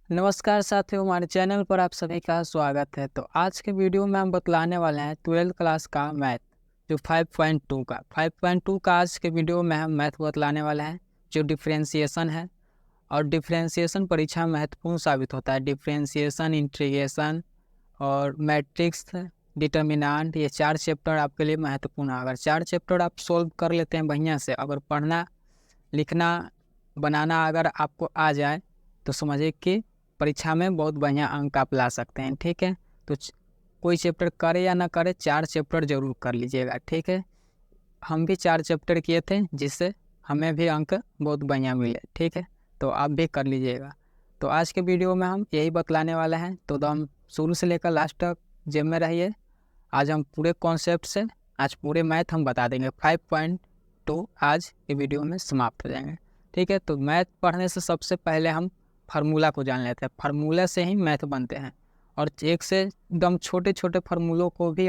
नमस्कार साथियों, हमारे चैनल पर आप सभी का स्वागत है। तो आज के वीडियो में हम बतलाने वाले हैं 12th क्लास का मैथ जो 5.2 का आज के वीडियो में हम मैथ बतलाने वाले हैं जो डिफरेंशिएशन है। और डिफरेंशिएशन परीक्षा में महत्वपूर्ण साबित होता है। डिफरेंशिएशन, इंटीग्रेशन और मैट्रिक्स, डिटर्मिनेंट, ये 4 चैप्टर आपके लिए महत्वपूर्ण है। अगर 4 चैप्टर आप सोल्व कर लेते हैं बढ़िया से, अगर पढ़ना लिखना बनाना अगर आपको आ जाए तो समझिए कि परीक्षा में बहुत बढ़िया अंक आप ला सकते हैं। ठीक है, तो कोई चैप्टर करे या ना करे 4 चैप्टर जरूर कर लीजिएगा। ठीक है, हम भी 4 चैप्टर किए थे जिससे हमें भी अंक बहुत बढ़िया मिले। ठीक है, तो आप भी कर लीजिएगा। तो आज के वीडियो में हम यही बतलाने वाले हैं, तो हम शुरू से लेकर लास्ट तक जेब में रहिए। आज हम पूरे कॉन्सेप्ट से आज पूरे मैथ हम बता देंगे। 5.2 आज के वीडियो में समाप्त हो जाएंगे। ठीक है, तो मैथ पढ़ने से सबसे पहले हम फार्मूला को जान लेते हैं। फार्मूला से ही मैथ बनते हैं और एक से एकदम छोटे छोटे फार्मूलों को भी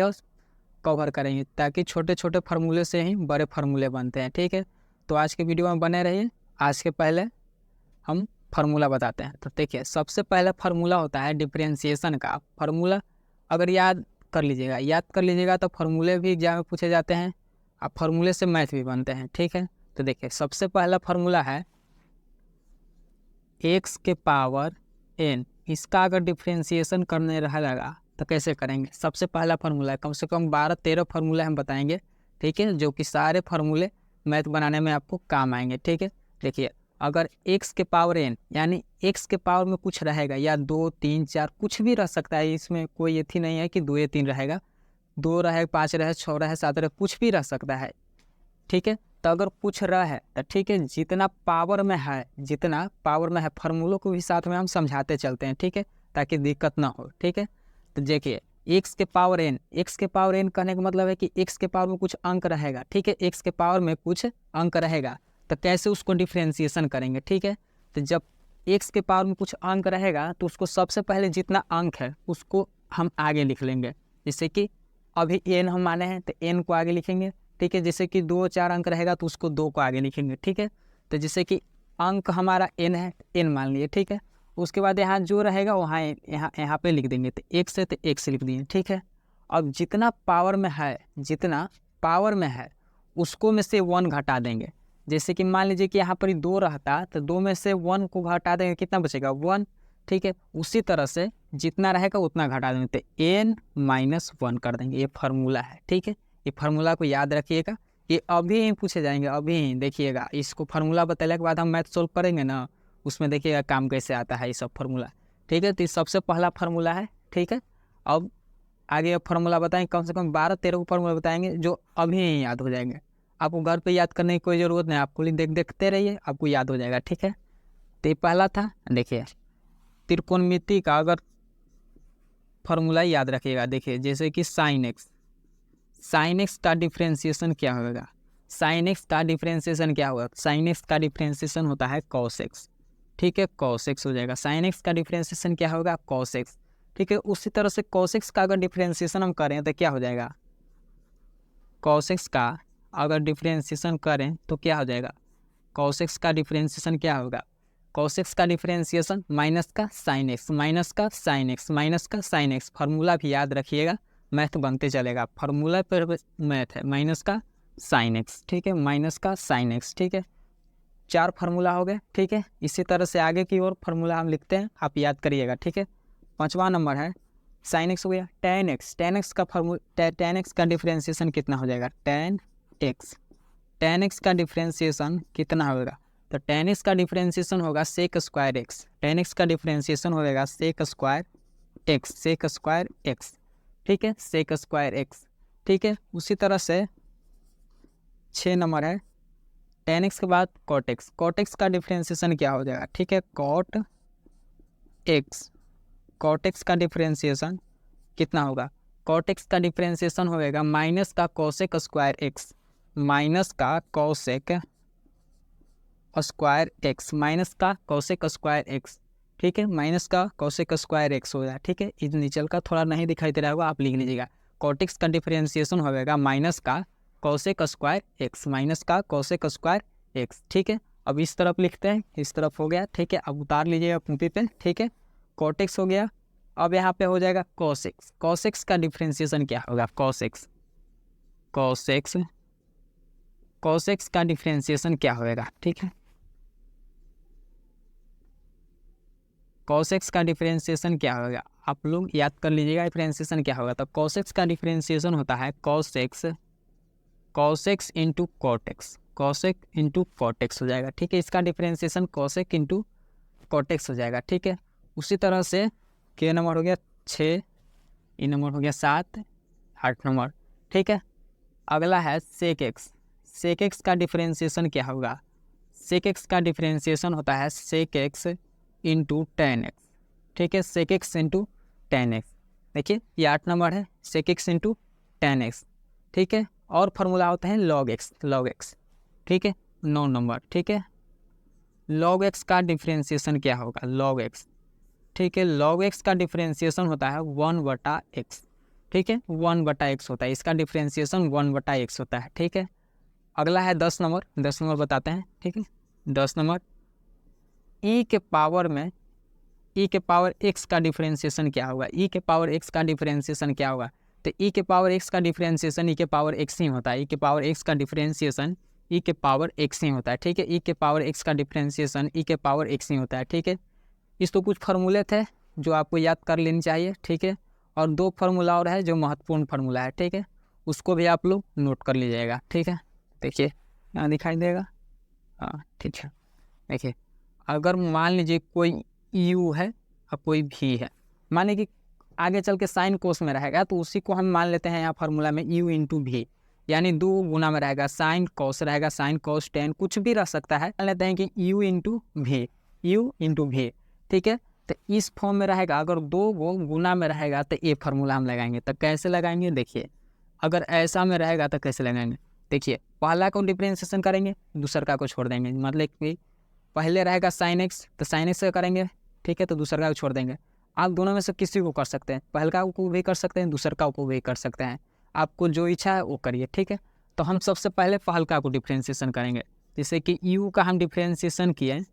कवर करेंगे ताकि छोटे छोटे फार्मूले से ही बड़े फार्मूले बनते हैं। ठीक है, तो आज के वीडियो में बने रहिए। आज के पहले हम फार्मूला बताते हैं। तो देखिए, सबसे पहला फार्मूला होता है डिफरेंशिएशन का फार्मूला। अगर याद कर लीजिएगा तो फार्मूले भी एग्जाम में पूछे जाते हैं और फार्मूले से मैथ भी बनते हैं। ठीक है, तो देखिए सबसे पहला फार्मूला है x के पावर n। इसका अगर डिफ्रेंशिएशन करने रहेगा तो कैसे करेंगे। सबसे पहला फार्मूला है, कम से कम 12-13 फार्मूले हम बताएंगे। ठीक है, जो कि सारे फार्मूले मैथ बनाने में आपको काम आएंगे। ठीक है, देखिए अगर x के पावर n यानी x के पावर में कुछ रहेगा या 2, 3, 4 कुछ भी रह सकता है, इसमें कोई ये नहीं है कि 2 या 3 रहेगा, 2 रहे, 5 रहे, 6 रहे, 7 रहे, कुछ भी रह सकता है। ठीक है, तो अगर कुछ रहा है तो ठीक है, जितना पावर में है फार्मूलों को भी साथ में हम समझाते चलते हैं। ठीक है, ताकि दिक्कत ना हो। ठीक है, तो देखिए x के पावर n कहने का मतलब है कि x के पावर में कुछ अंक रहेगा। ठीक है, x के पावर में कुछ अंक रहेगा तो कैसे उसको डिफ्रेंशिएशन करेंगे। ठीक है, तो जब x के पावर में कुछ अंक रहेगा तो उसको सबसे पहले जितना अंक है उसको हम आगे लिख लेंगे। जैसे कि अभी n हम माने हैं तो n को आगे लिखेंगे। ठीक है, जैसे कि 2-4 अंक रहेगा तो उसको 2 को आगे लिखेंगे। ठीक है, तो जैसे कि अंक हमारा n है, n मान लिए। ठीक है, उसके बाद यहाँ जो रहेगा वहाँ यहाँ पे लिख देंगे, तो x है तो x लिख दिए। ठीक है, अब जितना पावर में है उसको में से 1 घटा देंगे। जैसे कि मान लीजिए कि यहाँ पर 2 रहता तो 2 में से 1 को घटा देंगे, कितना बचेगा 1। ठीक है, उसी तरह से जितना रहेगा उतना घटा देंगे तो n-1 कर देंगे। ये फार्मूला है। ठीक है, ये फार्मूला को याद रखिएगा, ये अभी ही पूछे जाएंगे। अभी ही देखिएगा, इसको फार्मूला बताने के बाद हम मैथ सोल्व करेंगे ना, उसमें देखिएगा काम कैसे आता है ये सब फार्मूला। ठीक है, तो सबसे पहला फार्मूला है। ठीक है, अब आगे फार्मूला बताएंगे, कम से कम 12-13 फार्मूला बताएंगे जो अभी ही याद हो जाएंगे। आपको घर पे याद करने की कोई ज़रूरत नहीं, आपको देखते रहिए, आपको याद हो जाएगा। ठीक है, तो ये पहला था। देखिए त्रिकोणमिति का अगर फार्मूला याद रखिएगा, देखिए जैसे कि साइन एक्स का डिफ्रेंशिएशन क्या होगा। साइन एक्स का डिफ्रेंशिएशन होता है कॉस एक्स। ठीक है, कॉस एक्स हो जाएगा। साइन एक्स का डिफ्रेंशिएशन क्या होगा, कॉस एक्स। ठीक है, उसी तरह से कॉस एक्स का अगर डिफ्रेंशिएशन हम करें तो क्या हो जाएगा, कॉस एक्स का अगर डिफ्रेंशिएशन करें तो क्या हो जाएगा, कॉस एक्स का डिफ्रेंशिएशन क्या होगा, कॉस एक्स का डिफ्रेंशिएशन माइनस का साइन एक्स। फार्मूला भी याद रखिएगा, मैथ बनते चलेगा। फार्मूला पर मैथ है, माइनस का साइन एक्स। ठीक है, माइनस का साइन एक्स। ठीक है, 4 फार्मूला हो गए। ठीक है, इसी तरह से आगे की ओर फार्मूला हम लिखते हैं, आप याद करिएगा। ठीक है, 5वां नंबर है साइन एक्स हो गया। टेन एक्स का डिफ्रेंशिएशन कितना हो जाएगा, टेन एक्स का डिफ्रेंशिएशन कितना होगा, तो टेन एक्स का डिफ्रेंशिएशन होगा sec square x. Tan x का डिफ्रेंशिएशन होगा सेक स्क्वायर एक्स। ठीक है, सेक स्क्वायर एक्स। ठीक है, उसी तरह से 6 नंबर है टेन एक्स के बाद कॉट एक्स का डिफ्रेंशिएशन क्या हो जाएगा। ठीक है, कॉट एक्स का डिफ्रेंशिएशन कितना होगा, कॉट एक्स का डिफ्रेंशिएशन होगा माइनस का कोसेक स्क्वायर एक्स, माइनस का कोसेक स्क्वायर एक्स। ठीक है, माइनस का कोसेक स्क्वायर एक्स हो जाए। ठीक है, इस नीचल का थोड़ा नहीं दिखाई दे रहा होगा, आप लिख लीजिएगा। कॉट एक्स का डिफ्रेंशिएशन होगा माइनस का कोसेक स्क्वायर एक्स। ठीक है, अब इस तरफ लिखते हैं, इस तरफ हो गया। ठीक है, अब उतार लीजिएगा कॉपी पे। ठीक है, कॉट एक्स हो गया। अब यहाँ पे हो जाएगा कॉस एक्स। कॉस एक्स का डिफ्रेंसिएशन क्या होगा, कॉस एक्स का डिफ्रेंसिएशन क्या होगा, ठीक है। कॉस एक्स का डिफ्रेंसिएशन क्या होगा, आप लोग याद कर लीजिएगा डिफ्रेंसिएशन क्या होगा। तो कॉस एक्स का डिफ्रेंसिएशन होता है cos x into cot x, cos x into cot x हो जाएगा, ठीक है। इसका differentiation cos x into cot x हो जाएगा, ठीक है। उसी तरह से के नंबर हो गया 6, ई नंबर हो गया 7, 8 नंबर, ठीक है। अगला है सेक एक्स। सेक एक्स का डिफ्रेंसिएशन क्या होगा, सेक एक्स का डिफ्रेंसिएशन होता है sec x into tan x, ठीक है। Sec x into tan x, देखिए ये 8 नंबर है, sec x into tan x, ठीक है। और फार्मूला होता है लॉग एक्स, ठीक है, 9 नंबर, ठीक है। लॉग एक्स का डिफ्रेंसिएशन क्या होगा, लॉग एक्स, ठीक है। लॉग एक्स का डिफ्रेंसिएशन होता है 1/x, ठीक है, 1/x होता है, इसका डिफ्रेंसिएशन 1/x होता है, ठीक है। अगला है 10 नंबर, 10 नंबर बताते हैं, ठीक है। 10 नंबर e के पावर x का डिफ्रेंसिएशन क्या होगा, e के पावर x का डिफ्रेंसिएशन क्या होगा। तो e के पावर x का डिफ्रेंसिएशन e के पावर x ही होता है, e के पावर x का डिफ्रेंसिएशन e के पावर x ही होता है, ठीक है। e के पावर x का डिफ्रेंसिएशन e के पावर x ही होता है, ठीक है। इस तो कुछ फार्मूले थे जो आपको याद कर लेनी चाहिए, ठीक है। और 2 फार्मूला और है जो महत्वपूर्ण फार्मूला है, ठीक है, उसको भी आप लोग नोट कर लीजिएगा, ठीक है। देखिए यहाँ दिखाई देगा, हाँ ठीक है। देखिए अगर मान लीजिए कोई u है और कोई v है, मान लीजिए कि आगे चल के साइन कोस में रहेगा, तो उसी को हम मान लेते हैं यहाँ फार्मूला में u इंटू वी, यानी 2 गुना में रहेगा, साइन कॉस रहेगा, साइन कॉस टेन कुछ भी रह सकता है, मान लेते हैं कि u इंटू वी, ठीक है। तो इस फॉर्म में रहेगा, अगर 2 गुना में रहेगा तो ये फार्मूला हम लगाएंगे। तो कैसे लगाएंगे, देखिए अगर ऐसा में रहेगा तो कैसे लगाएंगे, देखिए पहला को डिफ्रेंसिएशन करेंगे, दूसरा को छोड़ देंगे। मतलब कि पहले रहेगा साइन एक्स, तो साइन एक्स से करेंगे, ठीक है, तो दूसरा को छोड़ देंगे। आप दोनों में से किसी को कर सकते हैं, पहला को भी कर सकते हैं, दूसरा को भी कर सकते हैं, आपको जो इच्छा है वो करिए, ठीक है। तो हम सबसे पहले पहलका को डिफ्रेंसिएशन करेंगे, जैसे कि u का हम डिफ्रेंसिएशन किए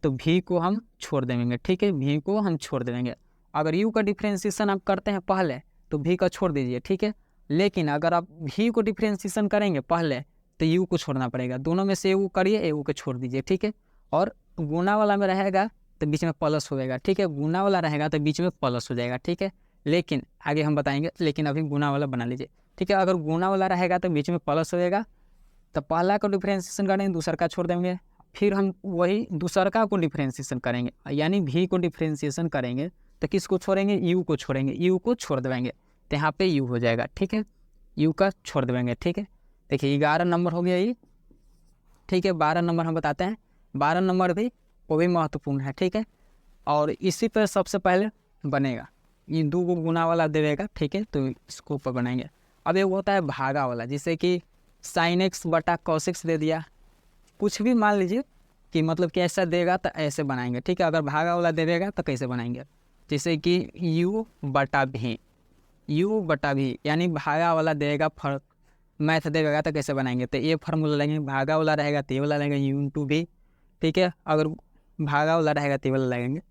तो v को हम छोड़ देंगे, ठीक है, v को हम छोड़ देंगे। अगर u का डिफ्रेंसिएशन आप करते हैं पहले तो v का छोड़ दीजिए, ठीक है। लेकिन अगर आप v को डिफ्रेंसिएशन करेंगे पहले तो u को छोड़ना पड़ेगा, दोनों में से u करिए, u को छोड़ दीजिए, ठीक है। और गुना वाला में रहेगा तो बीच में प्लस हो जाएगा, ठीक है, गुना वाला रहेगा तो बीच में प्लस हो जाएगा, ठीक है। लेकिन आगे हम बताएंगे, लेकिन अभी गुना वाला बना लीजिए, ठीक है। अगर गुना वाला रहेगा तो बीच में प्लस हो जाएगा, तो पहला को डिफ्रेंसिएशन करेंगे, दूसरा का छोड़ देंगे, फिर हम वही दूसरा को डिफ्रेंसिएशन करेंगे, यानी v को डिफ्रेंसिएशन करेंगे तो किसको छोड़ेंगे, u को छोड़ेंगे, u को छोड़ देंगे, तो यहाँ पे u हो जाएगा, ठीक है, u का छोड़ देंगे, ठीक है। देखिए 11 नंबर हो गया ये, ठीक है। 12 नंबर हम बताते हैं, 12 नंबर भी वो भी महत्वपूर्ण है, ठीक है। और इसी पर सबसे पहले बनेगा, ये 2 गुना वाला देगा, ठीक है, तो इसको ऊपर बनाएंगे। अब एक होता है भागा वाला, जैसे कि साइन एक्स बटा कॉस एक्स दे दिया, कुछ भी मान लीजिए कि मतलब कि ऐसा देगा तो ऐसे बनाएंगे, ठीक है। अगर भागा वाला देगा तो कैसे बनाएंगे, जैसे कि u बटा भी, यानी भागा वाला देगा, फर्क मैथ देगा तो कैसे बनाएंगे, तो ये फार्मूला लगेंगे, भागा वाला रहेगा तो ये वाला लगेगा u इंटू भी, ठीक है। अगर भागा वाला रहेगा तो ये वाला लगेंगे,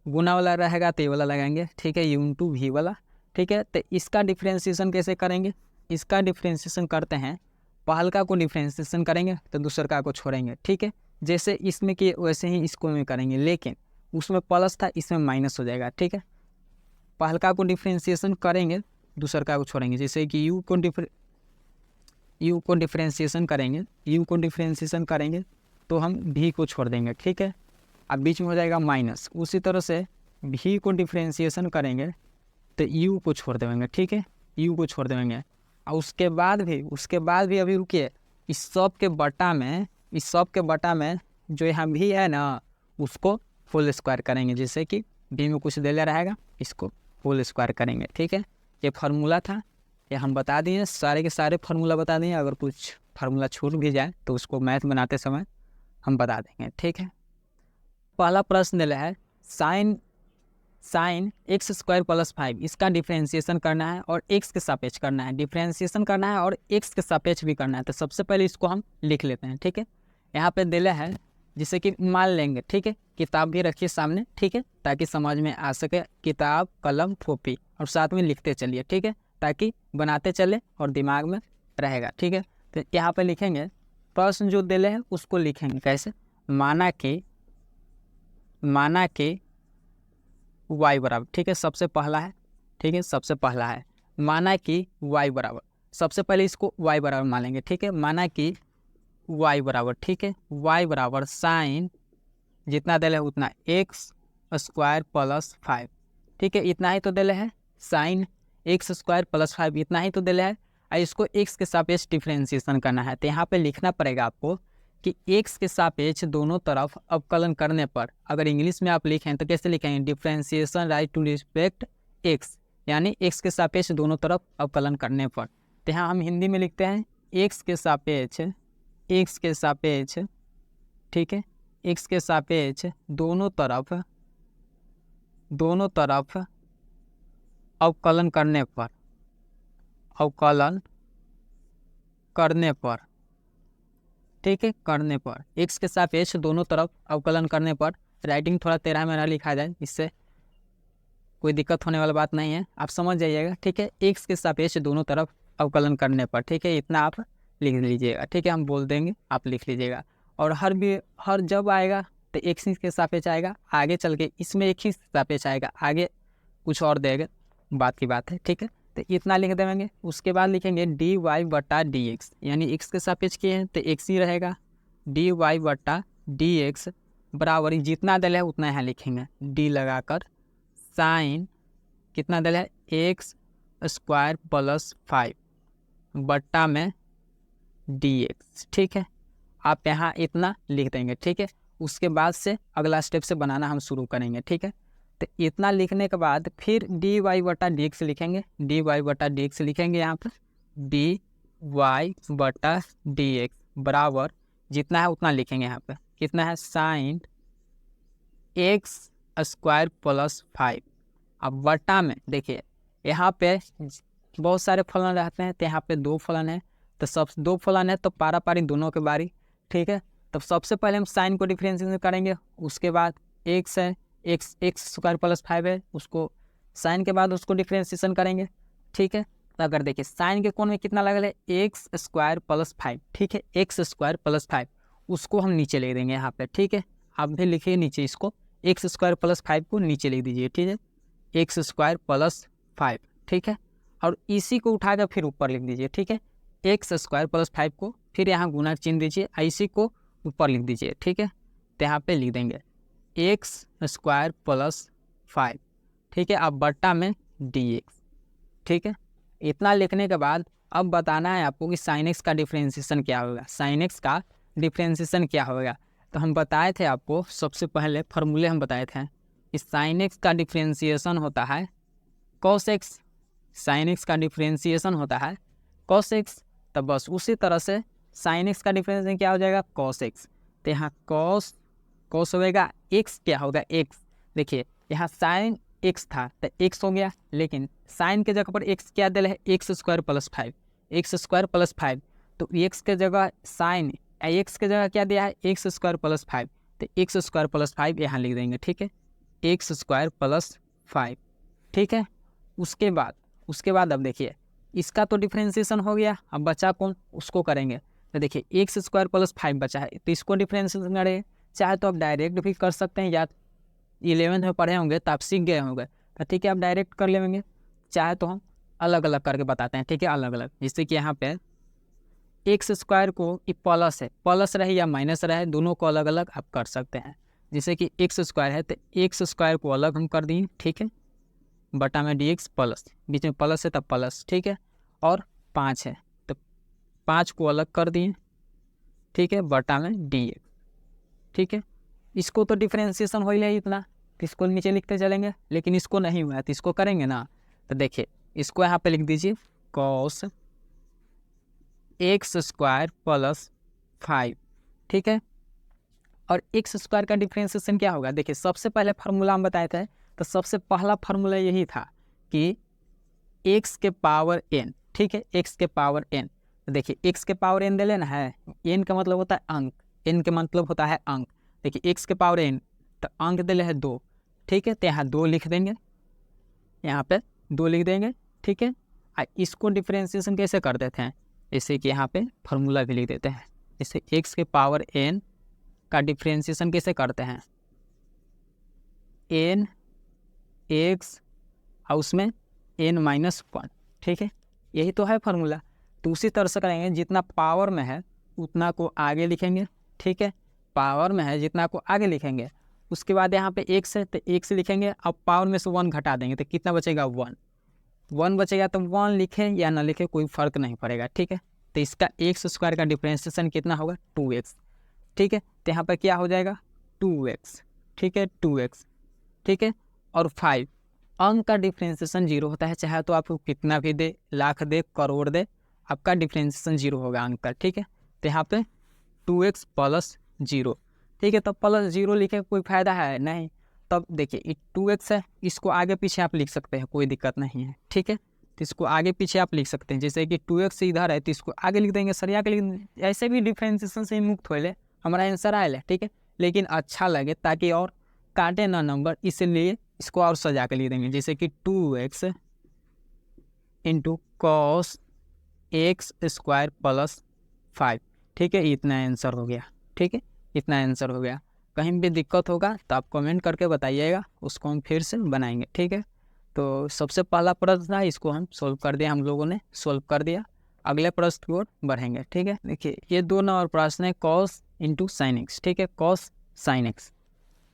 गुना वाला रहेगा तो ये वाला लगाएंगे, ठीक है, u इंटू भी वाला, ठीक है। तो इसका डिफ्रेंसिएशन कैसे करेंगे, इसका डिफ्रेंसिएशन करते हैं, पहलका को डिफ्रेंसिएशन करेंगे तो दूसरा को छोड़ेंगे, ठीक है। जैसे इसमें कि वैसे ही इसको में करेंगे, लेकिन उसमें प्लस था, इसमें माइनस हो जाएगा, ठीक है। पहलका को डिफ्रेंसिएशन करेंगे, दूसरा को छोड़ेंगे, जैसे कि u को डिफ्रेंसिएशन करेंगे तो हम v को छोड़ देंगे, ठीक है। अब बीच में हो जाएगा माइनस, उसी तरह से v को डिफ्रेंसिएशन करेंगे तो u को छोड़ देंगे, ठीक है, u को छोड़ देंगे। और उसके बाद भी अभी रुकिए, इस सब के बटा में जो यहाँ भी है ना उसको फुल स्क्वायर करेंगे, जैसे कि भी में कुछ दे रहेगा, इसको फुल स्क्वायर करेंगे, ठीक है। ये फार्मूला था, ये हम बता दिए, सारे के सारे फार्मूला बता दिए। अगर कुछ फार्मूला छूट भी जाए तो उसको मैथ बनाते समय हम बता देंगे, ठीक है। पहला प्रश्न दिया है साइन एक्स स्क्वायर प्लस 5, इसका डिफ्रेंसिएशन करना है और एक्स के सापेक्ष करना है, डिफ्रेंसिएशन करना है और एक्स के सापेक्ष भी करना है। तो सबसे पहले इसको हम लिख लेते हैं, ठीक है। यहाँ पे दिला है, जिससे कि मान लेंगे, ठीक है, किताब भी रखिए सामने, ठीक है, ताकि समझ में आ सके। किताब, कलम, कॉपी, और साथ में लिखते चलिए, ठीक है, ताकि बनाते चले और दिमाग में रहेगा, ठीक है। तो यहाँ पे लिखेंगे, प्रश्न जो दिले हैं उसको लिखेंगे कैसे, माना कि y बराबर, ठीक है, सबसे पहला है, ठीक है, सबसे पहला है माना कि y बराबर, सबसे पहले इसको y बराबर मान लेंगे, ठीक है, माना कि y बराबर, ठीक है, y बराबर साइन जितना दिले है उतना x स्क्वायर प्लस 5, ठीक है, इतना ही तो दिले है, साइन x स्क्वायर प्लस 5 इतना ही तो दिले है। और इसको x के सापेक्ष डिफ्रेंशिएशन करना है, तो यहाँ पे लिखना पड़ेगा आपको कि x के सापेक्ष दोनों तरफ अवकलन करने पर, अगर इंग्लिश में आप लिखें तो कैसे लिखेंगे, differentiation right to respect x, यानी x के सापेक्ष दोनों तरफ अवकलन करने पर। तो यहाँ हम हिंदी में लिखते हैं x के सापेक्ष, ठीक है, x के सापेक्ष दोनों तरफ अवकलन करने पर, ठीक है, करने पर, x के सापेक्ष दोनों तरफ अवकलन करने पर, राइटिंग थोड़ा टेढ़ा मेढ़ा लिखा जाए, इससे कोई दिक्कत होने वाली बात नहीं है, आप समझ जाइएगा, ठीक है, x के सापेक्ष दोनों तरफ अवकलन करने पर, ठीक है, इतना आप लिख लीजिएगा, ठीक है, हम बोल देंगे, आप लिख लीजिएगा। और हर जब आएगा तो x के सापेक्ष आएगा, आगे चल के इसमें एक ही सापेक्ष आएगा, आगे कुछ और देगा, बात की बात है, ठीक है, तो इतना लिख देंगे। उसके बाद लिखेंगे dy बटा dx, यानी x के सापेक्ष किए हैं तो x ही रहेगा, dy बटा dx बराबर जितना दिल है उतना यहाँ लिखेंगे, d लगाकर साइन कितना दिल है x स्क्वायर प्लस 5 बट्टा में dx, ठीक है, आप यहाँ इतना लिख देंगे, ठीक है। उसके बाद से अगला स्टेप से बनाना हम शुरू करेंगे, ठीक है। तो इतना लिखने के बाद फिर dy बटा dx लिखेंगे, dy बटा dx लिखेंगे, यहाँ पर dy बटा dx बराबर जितना है उतना लिखेंगे, यहाँ पे कितना है साइन x स्क्वायर प्लस 5। अब बटा में देखिए यहाँ पे बहुत सारे फलन रहते हैं, तो यहाँ पे 2 फलन है, तो सब 2 फलन है तो पारा पारी दोनों के बारी, ठीक है। तब सबसे पहले हम साइन को डिफरेंशिएशन करेंगे, उसके बाद x है, x स्क्वायर प्लस 5 है, उसको साइन के बाद उसको डिफरेंशिएशन करेंगे, ठीक है। तो अगर देखिए साइन के कोण में कितना लगल है x स्क्वायर प्लस 5, ठीक है, x स्क्वायर प्लस 5 उसको हम नीचे लिख देंगे यहाँ पे, ठीक है, आप भी लिखिए नीचे इसको, x स्क्वायर प्लस 5 को नीचे लिख दीजिए, ठीक है, x स्क्वायर प्लस 5, ठीक है, और इसी को उठाकर फिर ऊपर लिख दीजिए, ठीक है, x स्क्वायर प्लस 5 को फिर यहाँ गुना चिन्ह दीजिए, इसी को ऊपर लिख दीजिए, ठीक है, तो यहाँ पे लिख देंगे x स्क्वायर प्लस 5, ठीक है, अब बट्टा में dx, ठीक है। इतना लिखने के बाद अब बताना है आपको कि साइन x का डिफरेंशिएशन क्या होगा, साइन x का डिफरेंशिएशन क्या होगा। तो हम बताए थे आपको, सबसे पहले फार्मूले हम बताए थे कि साइन x का डिफरेंशिएशन होता है cos x, साइन x का डिफरेंशिएशन होता है cos x, तो बस उसी तरह से साइन x का डिफरेंशिएशन क्या हो जाएगा cos x, तो यहाँ cos होगा, x क्या होगा x, देखिए यहाँ साइन x था तो x हो गया, लेकिन साइन के जगह पर x क्या दिल है x square plus 5, x square plus 5, तो x के जगह साइन x के जगह क्या दिया है x स्क्वायर प्लस 5, तो x स्क्वायर प्लस 5 यहाँ लिख देंगे, ठीक है, x स्क्वायर प्लस 5, ठीक है। उसके बाद अब देखिए इसका तो डिफरेंशिएशन हो गया, अब बचा कौन, उसको करेंगे। तो देखिए x स्क्वायर प्लस 5 बचा है, तो इसको डिफरेंशिएशन करेंगे, चाहे तो आप डायरेक्ट भी कर सकते हैं, या 11th में पढ़े होंगे तो आप सीख गए होंगे, तो ठीक है आप डायरेक्ट कर लेंगे, चाहे तो हम अलग अलग करके बताते हैं, ठीक है, अलग अलग, जैसे कि यहाँ पे एक्स स्क्वायर को प्लस है, प्लस रहे या माइनस रहे, दोनों को अलग अलग आप कर सकते हैं। जैसे कि एक्स स्क्वायर है तो एक्स स्क्वायर को अलग हम कर दिए, ठीक है, बटा में डी एक्स प्लस, बीच में प्लस है तब प्लस, ठीक है, और 5 है तो 5 को अलग कर दिए, ठीक है, बटा में डी एक्स, ठीक है। इसको तो डिफरेंशिएशन हो ही है इतना, तो इसको नीचे लिखते चलेंगे, लेकिन इसको नहीं हुआ तो इसको करेंगे ना, तो देखिए इसको यहाँ पे लिख दीजिए कॉस एक्स स्क्वायर प्लस 5, ठीक है। और एक्स स्क्वायर का डिफरेंशिएशन क्या होगा, देखिए सबसे पहले फार्मूला हम बताए थे, तो सबसे पहला फार्मूला यही था कि एक्स के पावर एन, ठीक है, एक्स के पावर एन, तो देखिए एक्स के पावर एन दे लेना है, एन का मतलब होता है अंक, एन का मतलब होता है अंक, देखिए एक्स के पावर एन तो अंक दिले है 2, ठीक है। तो यहाँ 2 लिख देंगे, यहाँ पे 2 लिख देंगे, ठीक है। इसको डिफ्रेंसिएशन कैसे कर देते हैं, जैसे कि यहाँ पे फार्मूला भी लिख देते हैं। जैसे x के पावर n का डिफ्रेंसिएशन कैसे करते हैं, n x और उसमें n-1, ठीक है। यही तो है फार्मूला। तो उसी तरह से करेंगे, जितना पावर में है उतना को आगे लिखेंगे, ठीक है। पावर में है जितना को आगे लिखेंगे, उसके बाद यहाँ पे x है तो x लिखेंगे। अब पावर में से 1 घटा देंगे तो कितना बचेगा, 1 बचेगा। तो 1 लिखे या ना लिखे कोई फ़र्क नहीं पड़ेगा, ठीक है। तो इसका x² का डिफ्रेंसिएशन कितना होगा, 2x, ठीक है। तो यहाँ पर क्या हो जाएगा, 2x, ठीक है, 2x, ठीक है। और 5 अंक का डिफ्रेंसिएशन 0 होता है, चाहे तो आपको कितना भी दे, लाख दे, करोड़ दे, आपका डिफ्रेंसिएशन 0 होगा अंक का, ठीक है। तो यहाँ पे 2x + 0, ठीक है। तब +0 लिखे कोई फ़ायदा है नहीं। तब देखिए 2x है, इसको आगे पीछे आप लिख सकते हैं, कोई दिक्कत नहीं है, ठीक है। तो इसको आगे पीछे आप लिख सकते हैं, जैसे कि 2x इधर है तो इसको आगे लिख देंगे, सरिया के लिख देंगे। ऐसे भी डिफ्रेंसिएशन से मुक्त हो ले, हमारा आंसर आए, ठीक है। लेकिन अच्छा लगे ताकि और काटे ना नंबर, इसलिए इसको और सजा के लिख देंगे, जैसे कि 2x × cos x² + 5, ठीक है। इतना आंसर हो गया, ठीक है, इतना आंसर हो गया। कहीं भी दिक्कत होगा तो आप कमेंट करके बताइएगा, उसको हम फिर से बनाएंगे, ठीक है। तो सबसे पहला प्रश्न था, इसको हम सोल्व कर दिया, हम लोगों ने सोल्व कर दिया। अगले प्रश्न की ओर बढ़ेंगे, ठीक है। देखिए ये 2 नंबर प्रश्न है, cos × sin x, ठीक है। cos sin x,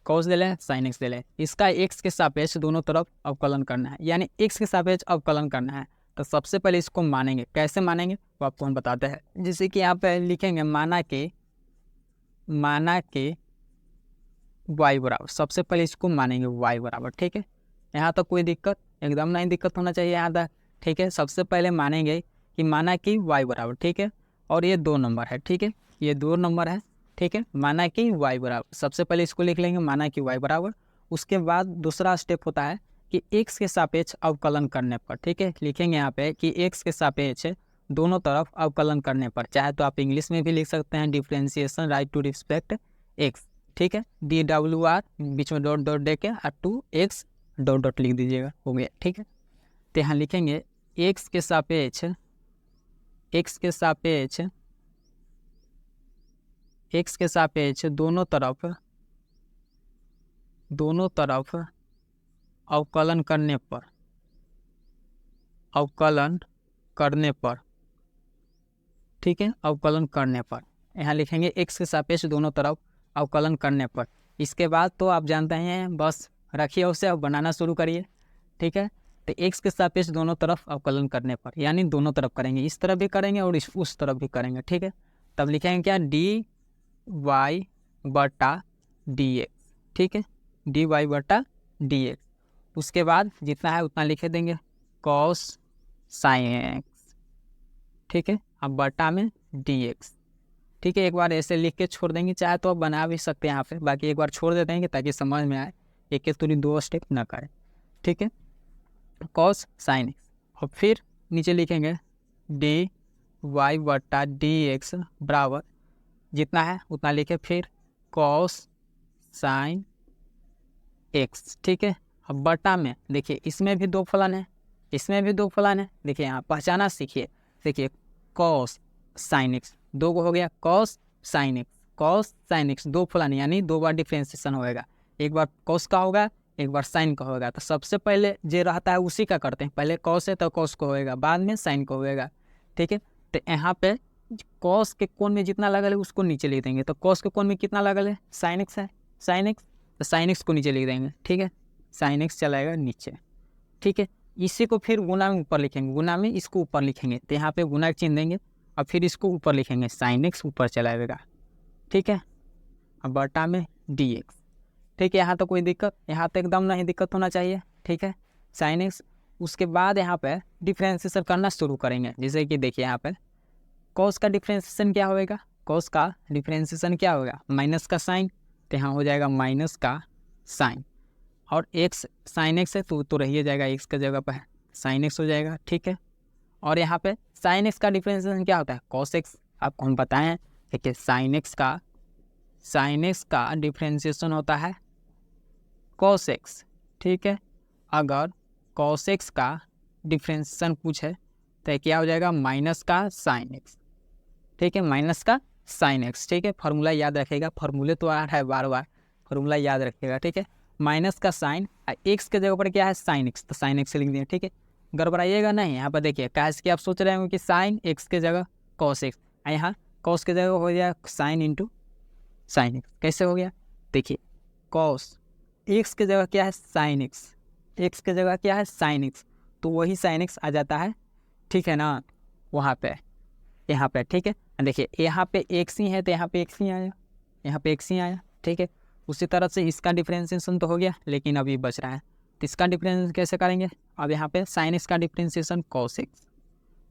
cos दे लें, sin x दे लें। इसका x के सापेक्ष दोनों तरफ अवकलन करना है, यानी x के सापेक्ष अवकलन करना है। तो सबसे पहले इसको मानेंगे, कैसे मानेंगे वो आपको हम बताते हैं। जैसे कि यहाँ पे लिखेंगे माना के y बराबर, सबसे पहले इसको मानेंगे y बराबर, ठीक है। यहाँ तक कोई दिक्कत एकदम नहीं, दिक्कत होना चाहिए यहाँ तक, ठीक है। सबसे पहले मानेंगे कि माना कि y बराबर, ठीक है। और ये 2 नंबर है, ठीक है, ये 2 नंबर है, ठीक है। माना कि y बराबर, सबसे पहले इसको लिख लेंगे माना कि y बराबर। उसके बाद दूसरा स्टेप होता है कि x के सापेक्ष अवकलन करने पर, ठीक है। लिखेंगे यहाँ पे कि x के सापेक्ष दोनों तरफ अवकलन करने पर, चाहे तो आप इंग्लिश में भी लिख सकते हैं, differentiation right to respect x, ठीक है। DWR बीच में डॉट डॉट दे के और 2x डॉट डॉट लिख दीजिएगा, हो गया, ठीक है। तो यहाँ लिखेंगे x के सापेक्ष दोनों तरफ अवकलन करने पर, ठीक है, अवकलन करने पर। यहाँ लिखेंगे x के सापेक्ष दोनों तरफ अवकलन करने पर। इसके बाद तो आप जानते हैं, बस रखिए उसे और बनाना शुरू करिए, ठीक है। तो x के सापेक्ष दोनों तरफ अवकलन करने पर, यानी दोनों तरफ करेंगे, इस तरफ भी करेंगे और उस तरफ भी करेंगे, ठीक है। तब लिखेंगे क्या, dy/dx, ठीक है, dy/dx। उसके बाद जितना है उतना लिख देंगे cos sin x, ठीक है, अब बटा में dx, ठीक है। एक बार ऐसे लिख के छोड़ देंगे, चाहे तो आप बना भी सकते हैं यहाँ पे, बाकी एक बार छोड़ देते हैं ताकि समझ में आए, एक एक थोड़ी 2 स्टेप ना करें, ठीक है। cos sin x और फिर नीचे लिखेंगे dy/dx बराबर जितना है उतना लिखे, फिर cos sin x, ठीक है। अब बटा में देखिए इसमें भी 2 फलन है, इसमें भी 2 फलन है, देखिए यहाँ पहचाना सीखिए। देखिए cos sin x 2 को हो गया, cos sin x 2 फलन, यानी 2 बार डिफ्रेंसिएशन होएगा, एक बार cos का होगा, एक बार साइन का होगा। तो सबसे पहले जो रहता है उसी का करते हैं, पहले cos है तो cos को होएगा, बाद में साइन को होएगा, ठीक है। तो यहाँ पे cos के कोण में जितना लगल है उसको नीचे लिख देंगे। तो cos के कोण में कितना लगल है, sin x है, sin x, तो sin x को नीचे लिख देंगे, ठीक है। sin x चलाएगा नीचे, ठीक है। इसी को फिर गुना में ऊपर लिखेंगे, गुना में इसको ऊपर लिखेंगे, तो यहाँ पे गुना चिन्ह देंगे और फिर इसको ऊपर लिखेंगे, sin x ऊपर चलाएगा, ठीक है। अब बटा में dx, ठीक है। यहाँ तो कोई दिक्कत, यहाँ तो एकदम नहीं दिक्कत होना चाहिए, ठीक है, sin x। उसके बाद यहाँ पे डिफ्रेंसिएशन करना शुरू करेंगे, जैसे कि देखिए यहाँ पे cos का डिफ्रेंसिएशन क्या होएगा, cos का डिफ्रेंसिएशन क्या होगा, माइनस का साइन, तो यहाँ हो जाएगा माइनस का साइन, और x sin x है तो रहिए जाएगा, x का जगह पर sin x हो जाएगा, ठीक है। और यहाँ पे sin x का डिफ्रेंसिएशन क्या होता है, cos x, आपको हम बताएं देखिए sin x का डिफ्रेंसिएशन होता है कॉस एक्स, ठीक है। अगर कॉस एक्स का डिफ्रेंशिएशन पूछे तो क्या हो जाएगा, माइनस का साइन एक्स, ठीक है, माइनस का साइन एक्स, ठीक है। फार्मूला याद रखेगा, फार्मूले तो आ रहा है बार बार, फार्मूला याद रखेगा, ठीक है। माइनस का साइन, एक्स के जगह पर क्या है, साइन एक्स, तो साइन एक्स से लिख दिया, ठीक है। गड़बड़ाइएगा नहीं, यहाँ पर देखिए कैसे कि आप सोच रहे होंगे कि साइन एक्स के जगह कॉस एक्स, यहाँ कॉस के जगह हो गया साइन इंटू साइन एक्स, कैसे हो गया, देखिए कॉस एक्स के जगह क्या है, साइन एक्स, एक्स के जगह क्या है, साइन एक्स, तो वही साइन एक्स आ जाता है, ठीक है ना, वहाँ पे, यहाँ पे, ठीक है। देखिए यहाँ पे एक्स ही है तो यहाँ पे एक्स ही आया, यहाँ पे एक्स ही आया, ठीक है। उसी तरह से इसका डिफ्रेंशिएशन तो हो गया, लेकिन अभी बच रहा है, तो इसका डिफ्रेंशिएशन कैसे करेंगे, अब यहाँ पे साइन एक्स का डिफ्रेंशिएशन कॉस एक्स,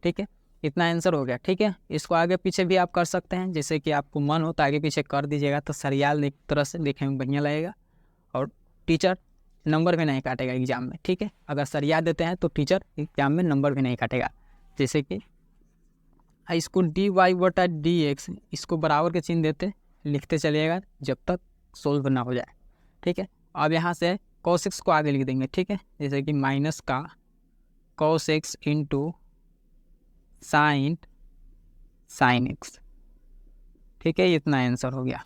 ठीक है। इतना आंसर हो गया, ठीक है। इसको आगे पीछे भी आप कर सकते हैं, जैसे कि आपको मन हो तो आगे पीछे कर दीजिएगा, तो सरियाल एक तरह से देखने में बढ़िया लगेगा, और टीचर नंबर भी नहीं काटेगा एग्जाम में, ठीक है। अगर सरिया देते हैं तो टीचर एग्जाम में नंबर भी नहीं काटेगा। जैसे कि इसको डी वाई बटा डी एक्स, इसको बराबर के चिन्ह देते लिखते चलिएगा जब तक सोल्व ना हो जाए, ठीक है। अब यहाँ से कॉस एक्स को आगे लिख देंगे, ठीक है, जैसे कि माइनस का cos x into sine x, ठीक है। इतना आंसर हो गया,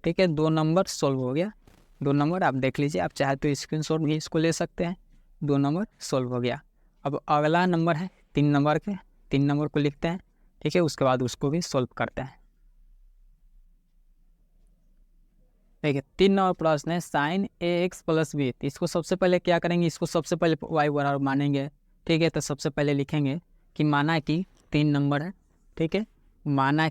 ठीक है। 2 नंबर सोल्व हो गया, 2 नंबर आप देख लीजिए, आप चाहे तो स्क्रीनशॉट भी इसको ले सकते हैं, 2 नंबर सोल्व हो गया। अब अगला नंबर है 3 नंबर के, 3 नंबर को लिखते हैं, ठीक है, उसके बाद उसको भी सोल्व करते हैं। देखिए 3 नंबर प्रश्न है, sine a x plus B, इसको सबसे पहले क्या करेंगे, इसको सबसे पहले वाई बराबर मानेंगे, ठीक है। तो सबसे पहले लिखेंगे कि माना कि 3 नंबर है, ठीक है, माना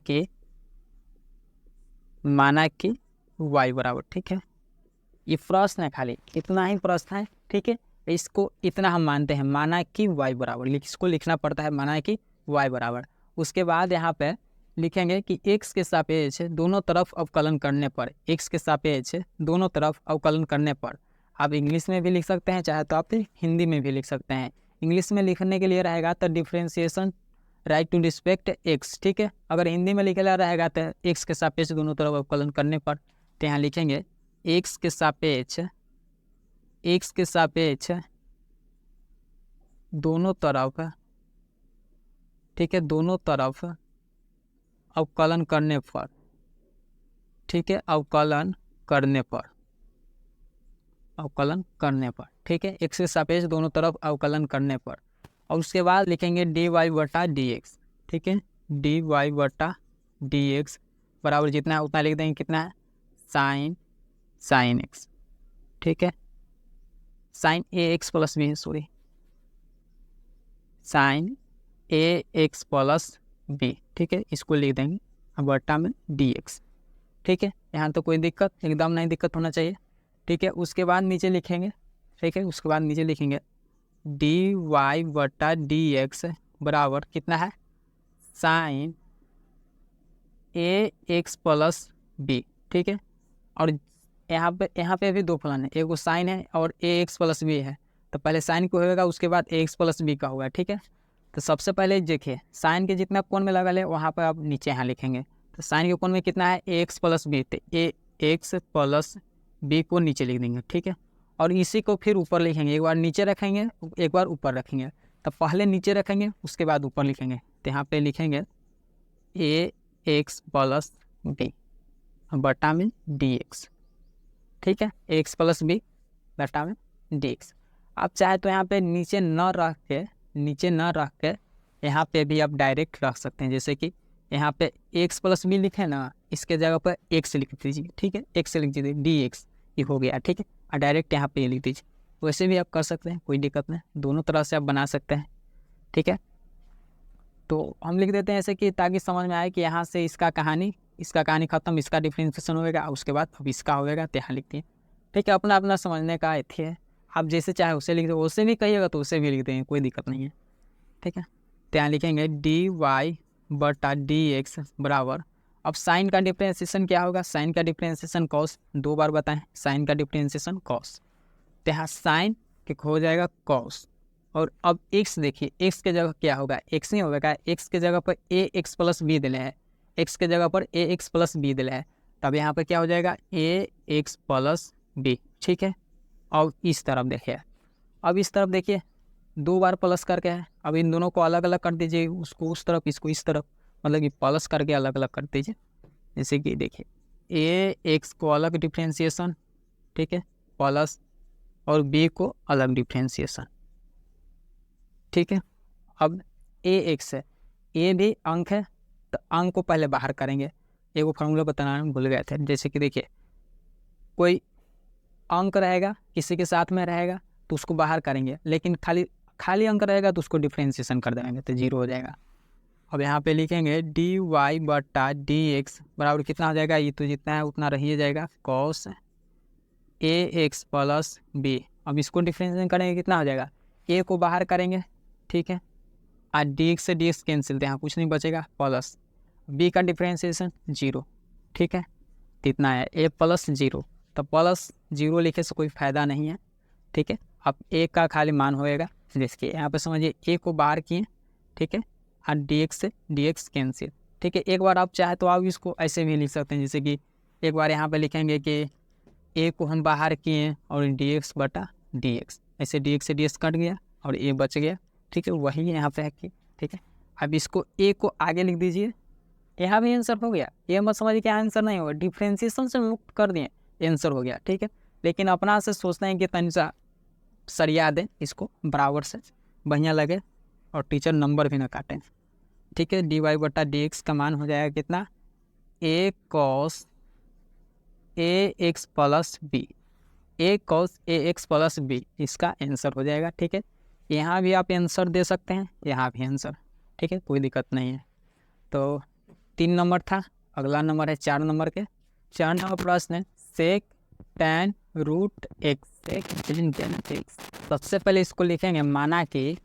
कि वाई बराबर, ठीक है। ये प्रश्न है, खाली इतना ही प्रश्न है, ठीक है। इसको इतना हम मानते हैं, माना कि वाई बराबर, इसको लिखना पड़ता है, माना कि वाई बराबर। उसके बाद यहाँ पे लिखेंगे कि एक्स के सापेक्ष दोनों तरफ अवकलन करने पर, एक्स के सापेक्ष दोनों तरफ अवकलन करने पर, आप इंग्लिश में भी लिख सकते हैं, चाहे तो आप हिंदी में भी लिख सकते हैं। इंग्लिश में लिखने के लिए रहेगा तो differentiation right to respect x, ठीक है। अगर हिंदी में लिखा रहेगा तो एक्स के सापेक्ष दोनों तरफ अवकलन करने पर, तो यहाँ लिखेंगे एक्स के सापेक्ष दोनों तरफ, ठीक है, दोनों तरफ अवकलन करने पर, ठीक है, अवकलन करने पर, ठीक है, एक्स के सापेक्ष दोनों तरफ अवकलन करने पर। और उसके बाद लिखेंगे डी वाई बटा डी एक्स, ठीक है, डी वाई बटा डी एक्स बराबर जितना है उतना लिख देंगे, कितना है, साइन एक्स, ठीक है, sine a x plus b, sorry, sine a x plus b, ठीक है, इसको लिख देंगे बटा में डी एक्स, ठीक है। यहाँ तो कोई दिक्कत एकदम नहीं दिक्कत होना चाहिए, ठीक है। उसके बाद नीचे लिखेंगे, ठीक है, उसके बाद नीचे लिखेंगे डी वाई बटा डी एक्स बराबर कितना है, sine a x plus b, ठीक है। और यहाँ पे भी 2 फलन है, एक वो साइन है और ए एक्स प्लस बी है, तो पहले साइन को होगा, उसके बाद ए एक्स प्लस बी का होगा, ठीक है। तो सबसे पहले देखिए साइन के जितना कोण में लगा ले वहाँ पर आप नीचे यहाँ लिखेंगे, तो साइन के कोण में कितना है, ए एक्स प्लस बी, तो ए एक्स प्लस बी को नीचे लिख देंगे, ठीक है। और इसी को फिर ऊपर लिखेंगे, एक बार नीचे रखेंगे एक बार ऊपर रखेंगे, तो पहले नीचे रखेंगे उसके बाद ऊपर लिखेंगे, तो यहाँ पे लिखेंगे ए एक्स प्लस बी बटा में डी एक्स, ठीक है, एक्स प्लस बी बटा में डी एक्स। आप चाहे तो यहाँ पे नीचे न रख के यहाँ पे भी आप डायरेक्ट रख सकते हैं, जैसे कि यहाँ पे एक्स प्लस बी लिखे ना, इसके जगह पर एक्स लिख दीजिए, ठीक है, एक्स लिख दीजिए, डी एक्स ये हो गया, ठीक है, और डायरेक्ट यहाँ पे लिख दीजिए, वैसे भी आप कर सकते हैं, कोई दिक्कत नहीं, दोनों तरह से आप बना सकते हैं, ठीक है। तो हम लिख देते हैं ऐसे कि ताकि समझ में आए कि यहाँ से इसका कहानी खत्म, इसका डिफ्रेंशिएशन होगा, उसके बाद अब इसका होगा, तो यहाँ लिखते हैं, ठीक है। अपना अपना समझने का एथी है, आप जैसे चाहे उसे लिख दो, उसे भी कहिएगा तो उसे भी लिख देंगे, कोई दिक्कत नहीं है, ठीक है। तो यहाँ लिखेंगे डी वाई बटा डी एक्स बराबर, अब साइन का डिफ्रेंशिएशन क्या होगा, साइन का डिफ्रेंशिएशन कॉस, 2 बार बताएं, साइन का डिफ्रेंशिएशन कॉस, तो यहाँ साइन के हो जाएगा कॉस, और अब एक्स देखिए, एक्स के जगह क्या होगा, एक्स नहीं होगा, एक्स के जगह पर ए एक्स प्लस बी दिले है, एक्स के जगह पर ए एक्स प्लस बी दिले है, तब यहाँ पर क्या हो जाएगा ए एक्स प्लस बी, ठीक है। और इस तरफ देखिए, अब इस तरफ देखिए 2 बार प्लस करके है। अब इन दोनों को अलग अलग कर दीजिए, उसको उस तरफ इसको इस तरफ, मतलब कि प्लस करके अलग अलग कर दीजिए। जैसे कि देखिए ए एक्स को अलग डिफ्रेंशिएशन, ठीक है, प्लस, और बी को अलग डिफ्रेंशिएशन, ठीक है। अब ए एक्स है, ए भी अंक है, तो अंक को पहले बाहर करेंगे। एक वो फार्मूला बताना भूल गए थे। जैसे कि देखिए कोई अंक रहेगा किसी के साथ में रहेगा तो उसको बाहर करेंगे, लेकिन खाली खाली अंक रहेगा तो उसको डिफ्रेंशिएशन कर देंगे तो 0 हो जाएगा। अब यहाँ पे लिखेंगे डी वाई बटा डी एक्स बराबर कितना हो जाएगा, ये तो जितना है उतना रही जाएगा, cos A x plus B. अब इसको डिफ्रेंशिएशन करेंगे कितना हो जाएगा, ए को बाहर करेंगे, ठीक है, और डी एक्स से डी एक्स कैंसिल, तो यहाँ कुछ नहीं बचेगा, प्लस बी का डिफ्रेंशिएशन 0, ठीक है, कितना है ए प्लस 0, तो प्लस 0 लिखे से कोई फ़ायदा नहीं है, ठीक है। अब ए का खाली मान होएगा, जिसके यहाँ पे समझिए ए को बाहर किए, ठीक है, और डी एक्स से डी एक्स कैंसिल, ठीक है। एक बार आप चाहे तो आप इसको ऐसे भी लिख सकते हैं, जैसे कि एक बार यहाँ पे लिखेंगे कि ए को हम बाहर किए और डी एक्स बटा डी एक्स, ऐसे डी एक्स से डी एक्स कट गया और ए बच गया, ठीक है, वही यहाँ पे है कि, ठीक है। अब इसको ए को आगे लिख दीजिए, यहाँ भी आंसर हो गया। ये मत समझिए कि आंसर नहीं होगा, डिफ्रेंशिएशन से मुक्त कर दिए आंसर हो गया, ठीक है। लेकिन अपना से सोचते हैं कि तनिसा सरिया दें इसको बराबर से, बढ़िया लगे और टीचर नंबर भी ना काटें, ठीक है। डी वाई बटा डी एक्स का मान हो जाएगा कितना, ए cos A x plus B, A cos A x plus B, इसका आंसर हो जाएगा, ठीक है। यहाँ भी आप आंसर दे सकते हैं, यहाँ भी आंसर, ठीक है, कोई दिक्कत नहीं है। तो 3 नंबर था, अगला नंबर है 4 नंबर के। 4 नंबर प्रश्न है सेक टैन रूट एक्स, सेक टैन एक्स। सबसे पहले इसको लिखेंगे माना कि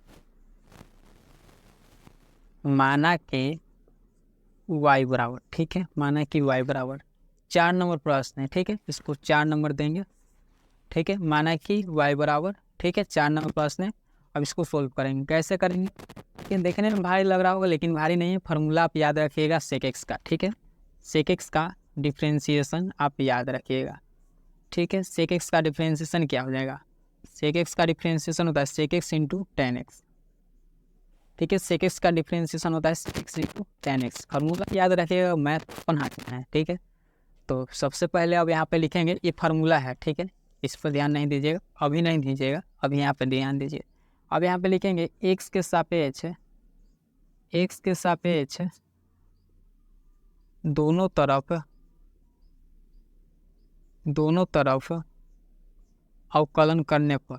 वाई बराबर, ठीक है, माना कि वाई बराबर। 4 नंबर प्रश्न है, ठीक है, इसको 4 नंबर देंगे, ठीक है, माना कि वाई बराबर, ठीक है, 4 नंबर प्रश्न है। अब इसको सोल्व करेंगे, कैसे करेंगे, ये देखने में भारी लग रहा होगा लेकिन भारी नहीं है। फार्मूला आप याद रखिएगा सेक एक्स का, ठीक है, सेक एक्स का डिफ्रेंशिएशन आप याद रखिएगा, ठीक है। सेक एक्स का डिफ्रेंशिएशन क्या हो जाएगा, सेक एक्स का डिफ्रेंशिएशन होता है sec x into tan x, ठीक है, सेक एक्स का डिफ्रेंशिएशन होता है sec x into tan x. Formula याद रखिएगा, मैथ अपन हाथ में है, ठीक है। तो सबसे पहले अब यहाँ पे लिखेंगे, ये फार्मूला है, ठीक है, इस पर ध्यान नहीं दीजिएगा, अभी नहीं दीजिएगा, अभी यहाँ पे ध्यान दीजिए। अब यहाँ पे लिखेंगे एक्स के सापेक्ष दोनों तरफ अवकलन करने पर,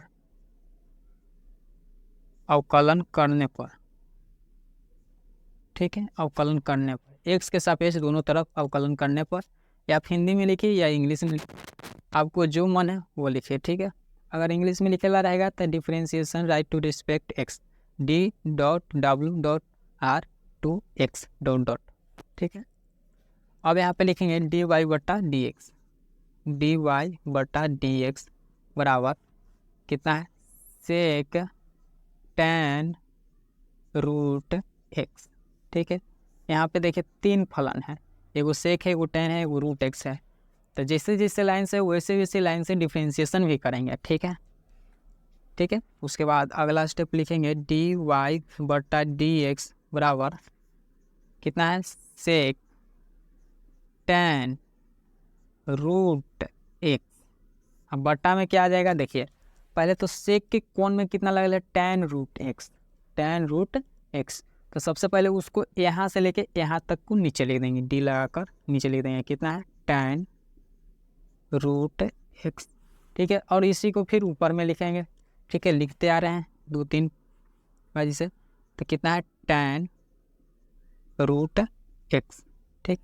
ठीक है, अवकलन करने पर, एक्स के सापेक्ष दोनों तरफ अवकलन करने पर, या आप हिंदी में लिखिए या इंग्लिश में लिखिए, आपको जो मन है वो लिखिए, ठीक है। अगर इंग्लिश में लिखेला रहेगा तो differentiation right to respect x d dot डब्ल्यू dot r to x dot dot, ठीक है। अब यहाँ पे लिखेंगे डी वाई बटा डी एक्स बराबर कितना है, सेक टैन रूट एक्स, ठीक है। यहाँ पे देखिए 3 फलन है, एगो सेक है, एगो टैन है, एगो रूट एक्स है। तो जैसे जैसे लाइन से वैसे लाइन से डिफ्रेंशिएशन भी करेंगे, ठीक है, ठीक है। उसके बाद अगला स्टेप लिखेंगे डी वाई बटा डी एक्स बराबर कितना है, सेक टैन रूट एक्स। अब बटा में क्या आ जाएगा, देखिए पहले तो सेक के कोण में कितना लगेगा, टैन रूट एक्स। तो सबसे पहले उसको यहाँ से लेके यहाँ तक को नीचे लिख देंगे, डी लगाकर नीचे लिख देंगे, कितना है, टैन रूट एक्स, ठीक है। और इसी को फिर ऊपर में लिखेंगे, ठीक है, लिखते आ रहे हैं 2-3 बाजी से, तो कितना है, टैन रूट एक्स, ठीक,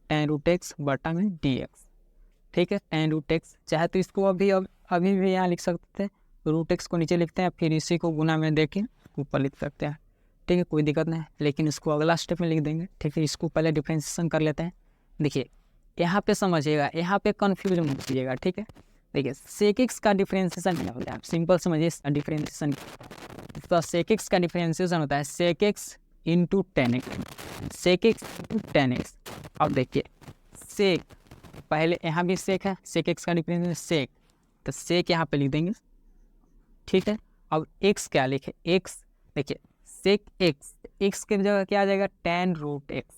टैन रूट एक्स बटा में डी एक्स, ठीक है, टैन रूट एक्स। चाहे तो इसको अभी भी यहाँ लिख सकते हैं, रूट एक्स को नीचे लिखते हैं, फिर इसी को गुना में देके ऊपर लिख सकते हैं, ठीक है, कोई दिक्कत नहीं, लेकिन इसको अगला स्टेप में लिख देंगे, ठीक है। इसको पहले डिफ्रेंशिएशन कर लेते हैं। देखिए यहाँ पे समझिएगा, यहाँ पे कन्फ्यूज मत कीजिएगा, ठीक है। देखिए सेक एक्स का डिफ्रेंशिएशन क्या होता है, सिंपल समझिए इसका डिफ्रेंशिएशन। तो सेक एक्स का डिफ्रेंशिएशन होता है sec x into tan x, sec x into tan x. अब देखिए सेक, पहले यहाँ भी सेक है, सेक एक्स का डिफ्रेंशिएशन सेक, तो सेक यहाँ पे लिख देंगे, ठीक है। अब एक्स क्या लिखे, एक्स देखिए सेक एक्स की जगह क्या आ जाएगा, tan root x,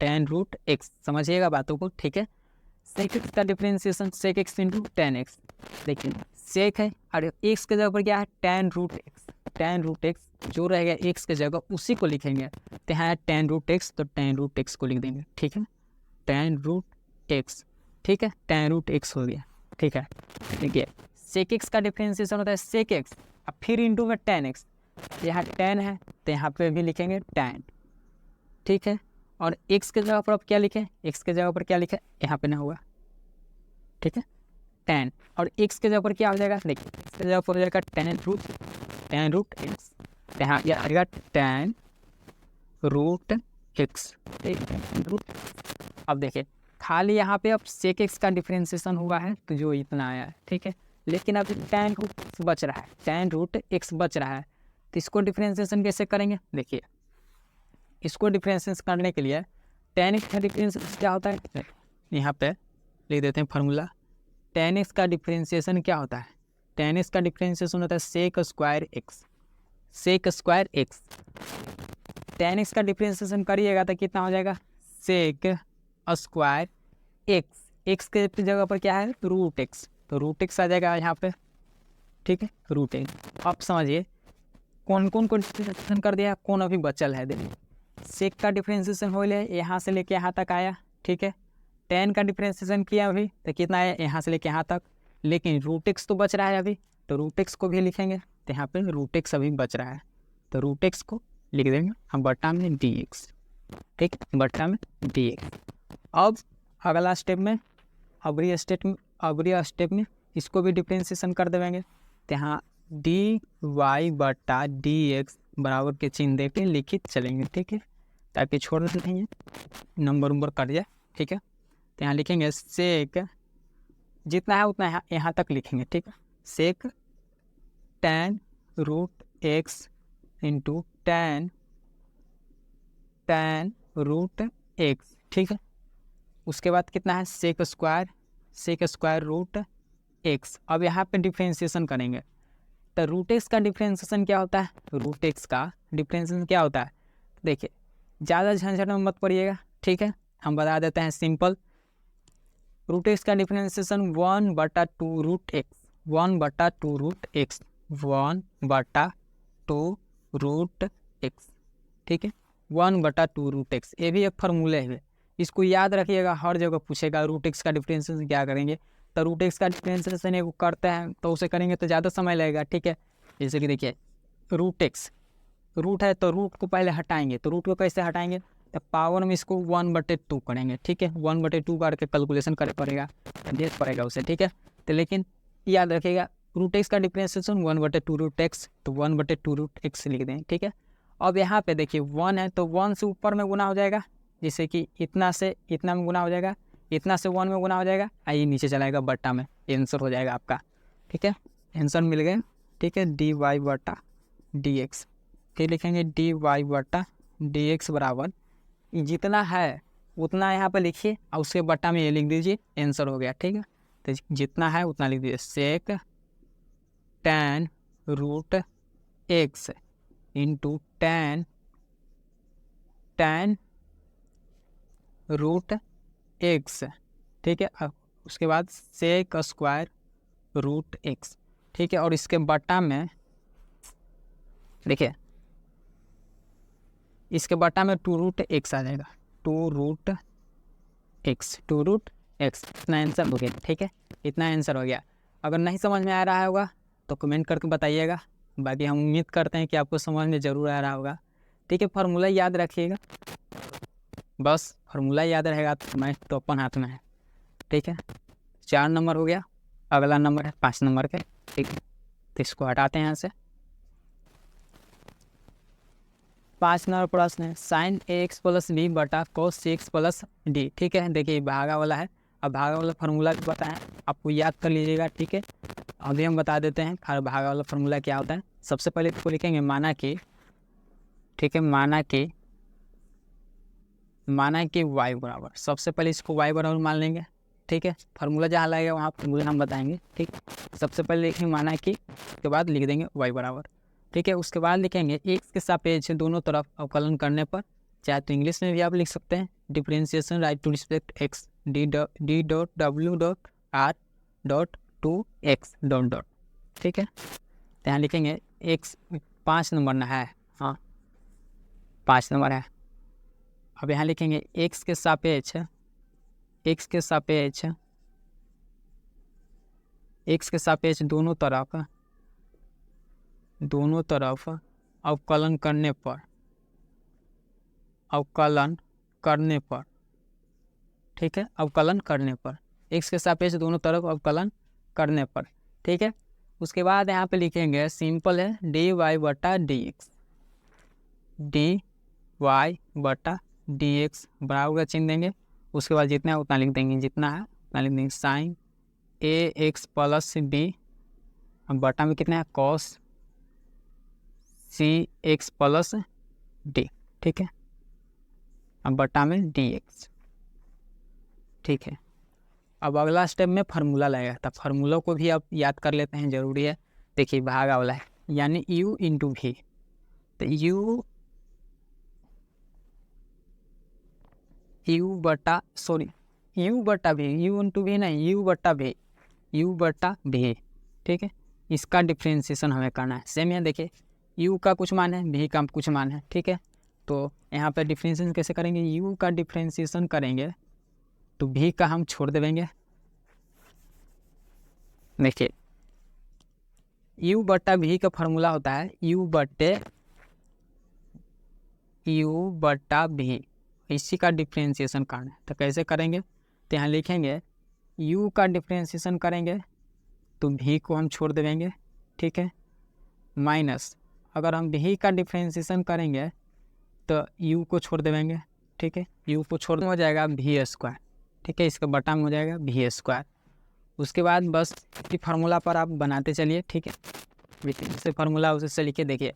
tan root x, समझिएगा बातों को, ठीक है। सेक एक्स का differentiation sec x into tan x, देखिए सेक है और एक्स के जगह पर क्या है, tan root x, tan root x जो रहेगा एक्स के जगह उसी को लिखेंगे, तो यहाँ टेन रूट एक्स, तो टेन रूट एक्स को लिख देंगे, ठीक है, टेन रूट एक्स, ठीक है, टेन रूट एक्स हो गया, ठीक है। देखिए सेक एक्स का डिफ्रेंसिएशन होता है सेक एक्स अब फिर इंटू में टेन एक्स, यहाँ टेन है तो यहाँ पे भी लिखेंगे टेन, ठीक है। और एक्स के जगह पर अब क्या लिखें, एक्स के जगह पर क्या लिखें, यहाँ पे ना हुआ, ठीक है, टेन, और एक्स के जगह पर क्या हो जाएगा, देखिए एक्स के जगह पर हो जाएगा टेन रूट एक्स, यहाँ आ जाएगा टेन रूट एक्स, ठीक है, रूट। अब देखिए खाली यहाँ पे अब सेक एक्स का डिफ्रेंसिएशन हुआ है तो जो इतना आया है, ठीक है, लेकिन अब टेन रूट एक्स बच रहा है, टेन रूट एक्स बच रहा है, तो इसको डिफ्रेंसिएशन कैसे करेंगे, देखिए इसको डिफ्रेंसिएशन करने के लिए टेन एक्स का डिफ्रेंसिएशन क्या होता है, यहाँ पे लिख देते हैं फार्मूला, टेन एक्स का डिफ्रेंसिएशन क्या होता है, टेन एक्स का डिफ्रेंसिएशन होता है sec square x, sec square x, tan x का डिफ्रेंसिएशन करिएगा तो कितना हो जाएगा, सेक स्क्वायर एक्स, एक्स के जगह पर क्या है रूट एक्स, तो रूट एक्स आ जाएगा यहाँ पे, ठीक है, रूट एक्स। अब समझिए कौन कौन को डिफ्रेंसिएशन कर दिया, कौन अभी बचल है, देखिए सेक का डिफ्रेंसिएशन हो लिया, यहाँ से लेके यहाँ तक आया, ठीक है, टेन का डिफ्रेंसिएशन किया अभी तो कितना आया, यहाँ से लेके यहाँ तक, लेकिन रूट एक्स तो बच रहा है अभी, तो रूट एक्स को भी लिखेंगे, तो यहाँ पे रूट एक्स अभी बच रहा है, तो रूट एक्स को लिख देंगे हम बट्टा में डी एक्स, ठीक, बट्टा में डी एक्स। अब अगला स्टेप में अगली स्टेप में इसको भी डिफ्रेंसिएशन कर देंगे, तो यहाँ डी वाई बट्टा डी एक्स बराबर के चिन्ह दे के लिखित चलेंगे, ठीक है, ताकि छोड़ नहीं है नंबर कट जाए, ठीक है। तो यहाँ लिखेंगे सेक जितना है उतना यहाँ तक लिखेंगे, ठीक है, sec tan root x into tan root x, ठीक है। उसके बाद कितना है सेक स्क्वायर रूट एक्स। अब यहाँ पे डिफ्रेंसिएशन करेंगे, तो रूट एक्स का डिफ्रेंसिएशन क्या होता है, रूट एक्स का डिफ्रेंसिएशन क्या होता है, देखिए ज़्यादा झंझट में मत पड़िएगा, ठीक है, हम बता देते हैं सिंपल, रूट एक्स का differentiation 1/2 root x, 1/2 root x, 1/2 root x, ठीक है, 1/2 रूट एक्स, ये भी एक फार्मूले है, इसको याद रखिएगा, हर जगह पूछेगा रूट एक्स का डिफ्रेंसिएशन क्या करेंगे, तो रूट एक्स का डिफ्रेंसिएशन एक करते हैं तो उसे करेंगे तो ज़्यादा समय लगेगा, ठीक है। जैसे कि देखिए रूट एक्स, रूट है तो रूट को पहले हटाएंगे, तो रूट को कैसे हटाएंगे, तो पावर में इसको 1/2 करेंगे, ठीक है, 1/2 करके कैलकुलेशन कर पड़ेगा, देख पड़ेगा उसे, ठीक है। तो लेकिन याद रखिएगा रूट एक्स का डिफ्रेंसिएशन 1/2 रूट एक्स, तो 1/2 रूट एक्स लिख दें, ठीक है। अब यहाँ पे देखिए 1 है तो 1 से ऊपर में गुना हो जाएगा, जैसे कि इतना से इतना में गुना हो जाएगा, इतना से 1 में गुना हो जाएगा, आइए नीचे चलाएगा बट्टा में, आंसर हो जाएगा आपका, ठीक है, आंसर मिल गया, ठीक है, डी वाई बट्टा डी एक्स, फिर लिखेंगे डी वाई बट्टा डी एक्स बराबर जितना है उतना यहाँ पे लिखिए और उसके बट्टा में ये लिख दीजिए, आंसर हो गया, ठीक है। तो जितना है उतना लिख दीजिए, sec tan root x into tan root x, ठीक है, अब उसके बाद सेक स्क्वायर रूट एक्स, ठीक है, और इसके बट्टा में देखिए इसके बट्टा में 2 रूट एक्स आ जाएगा, 2 रूट एक्स इतना आंसर हो गया, ठीक है, इतना आंसर हो गया। अगर नहीं समझ में आ रहा होगा तो कमेंट करके बताइएगा, बाकी हम उम्मीद करते हैं कि आपको समझ में ज़रूर आ रहा होगा, ठीक है। फार्मूला याद रखिएगा, बस फार्मूला याद रहेगा तो मैथ तो अपन हाथ में है, ठीक है। 4 नंबर हो गया, अगला नंबर है 5 नंबर के, ठीक है, तो इसको हटाते हैं यहाँ से। 5 नंबर प्रश्न है sine a x plus B बटा कोस एक्स प्लस डी, ठीक है। देखिए भागा वाला है, अब भागा वाला फार्मूला भी बताएं, आपको याद कर लीजिएगा, ठीक है। अभी हम बता देते हैं और भागा वाला फार्मूला क्या होता है। सबसे पहले इसको लिखेंगे माना कि, ठीक है, माना कि y बराबर, सबसे पहले इसको y बराबर मान लेंगे, ठीक है, फार्मूला जहाँ लगेगा वहाँ फार्मूला हम बताएंगे। ठीक, सबसे पहले लिखेंगे माना कि, उसके बाद लिख देंगे y बराबर। ठीक है, उसके बाद लिखेंगे x के सापेक्ष दोनों तरफ अवकलन करने पर, चाहे तो इंग्लिश में भी आप लिख सकते हैं, differentiation right to respect x d dot w dot r dot to x dot dot. ठीक है, तो यहाँ लिखेंगे x 5 नंबर ना है, हाँ 5 नंबर है। अब यहाँ लिखेंगे x के सापेक्ष दोनों तरफ अवकलन करने पर, ठीक है, अवकलन करने पर, x के सापेक्ष दोनों तरफ अवकलन करने पर। ठीक है, उसके बाद यहाँ पे लिखेंगे सिंपल है dy बटा dx बराबर का चिन्ह देंगे। उसके बाद जितना है उतना लिख देंगे, साइन ax प्लस b, अब बटा में कितना है cos cx प्लस d। ठीक है, अब बटा में dx। ठीक है, अब अगला स्टेप में फार्मूला लगेगा, तब फार्मूला को भी आप याद कर लेते हैं, जरूरी है। देखिए भागा वाला है, यानी u इंटू भी, तो u बटा भी, u इंटू भी नहीं, u बटा भी। ठीक है, इसका डिफ्रेंशिएशन हमें करना है। सेम है, देखिए u का कुछ मान है, v का कुछ मान है। ठीक है, तो यहाँ पर डिफ्रेंशिएशन कैसे करेंगे, u का डिफ्रेंशिएशन करेंगे तो v का हम छोड़ देंगे। देखिए u बटा v का फार्मूला होता है u बटा v, इसी का डिफ्रेंशिएशन करना है। तो कैसे करेंगे, तो यहाँ लिखेंगे u का डिफ्रेंशिएशन करेंगे तो v को हम छोड़ देंगे। ठीक है, माइनस अगर हम v का डिफ्रेंशिएशन करेंगे तो u को छोड़ देंगे। ठीक है, u को छोड़ हो जाएगा v स्क्वायर। ठीक है, इसका बटा में हो जाएगा v स्क्वायर। उसके बाद बस इसी फार्मूला पर आप बनाते चलिए। ठीक है, जैसे फार्मूला उसे लिखे, देखिए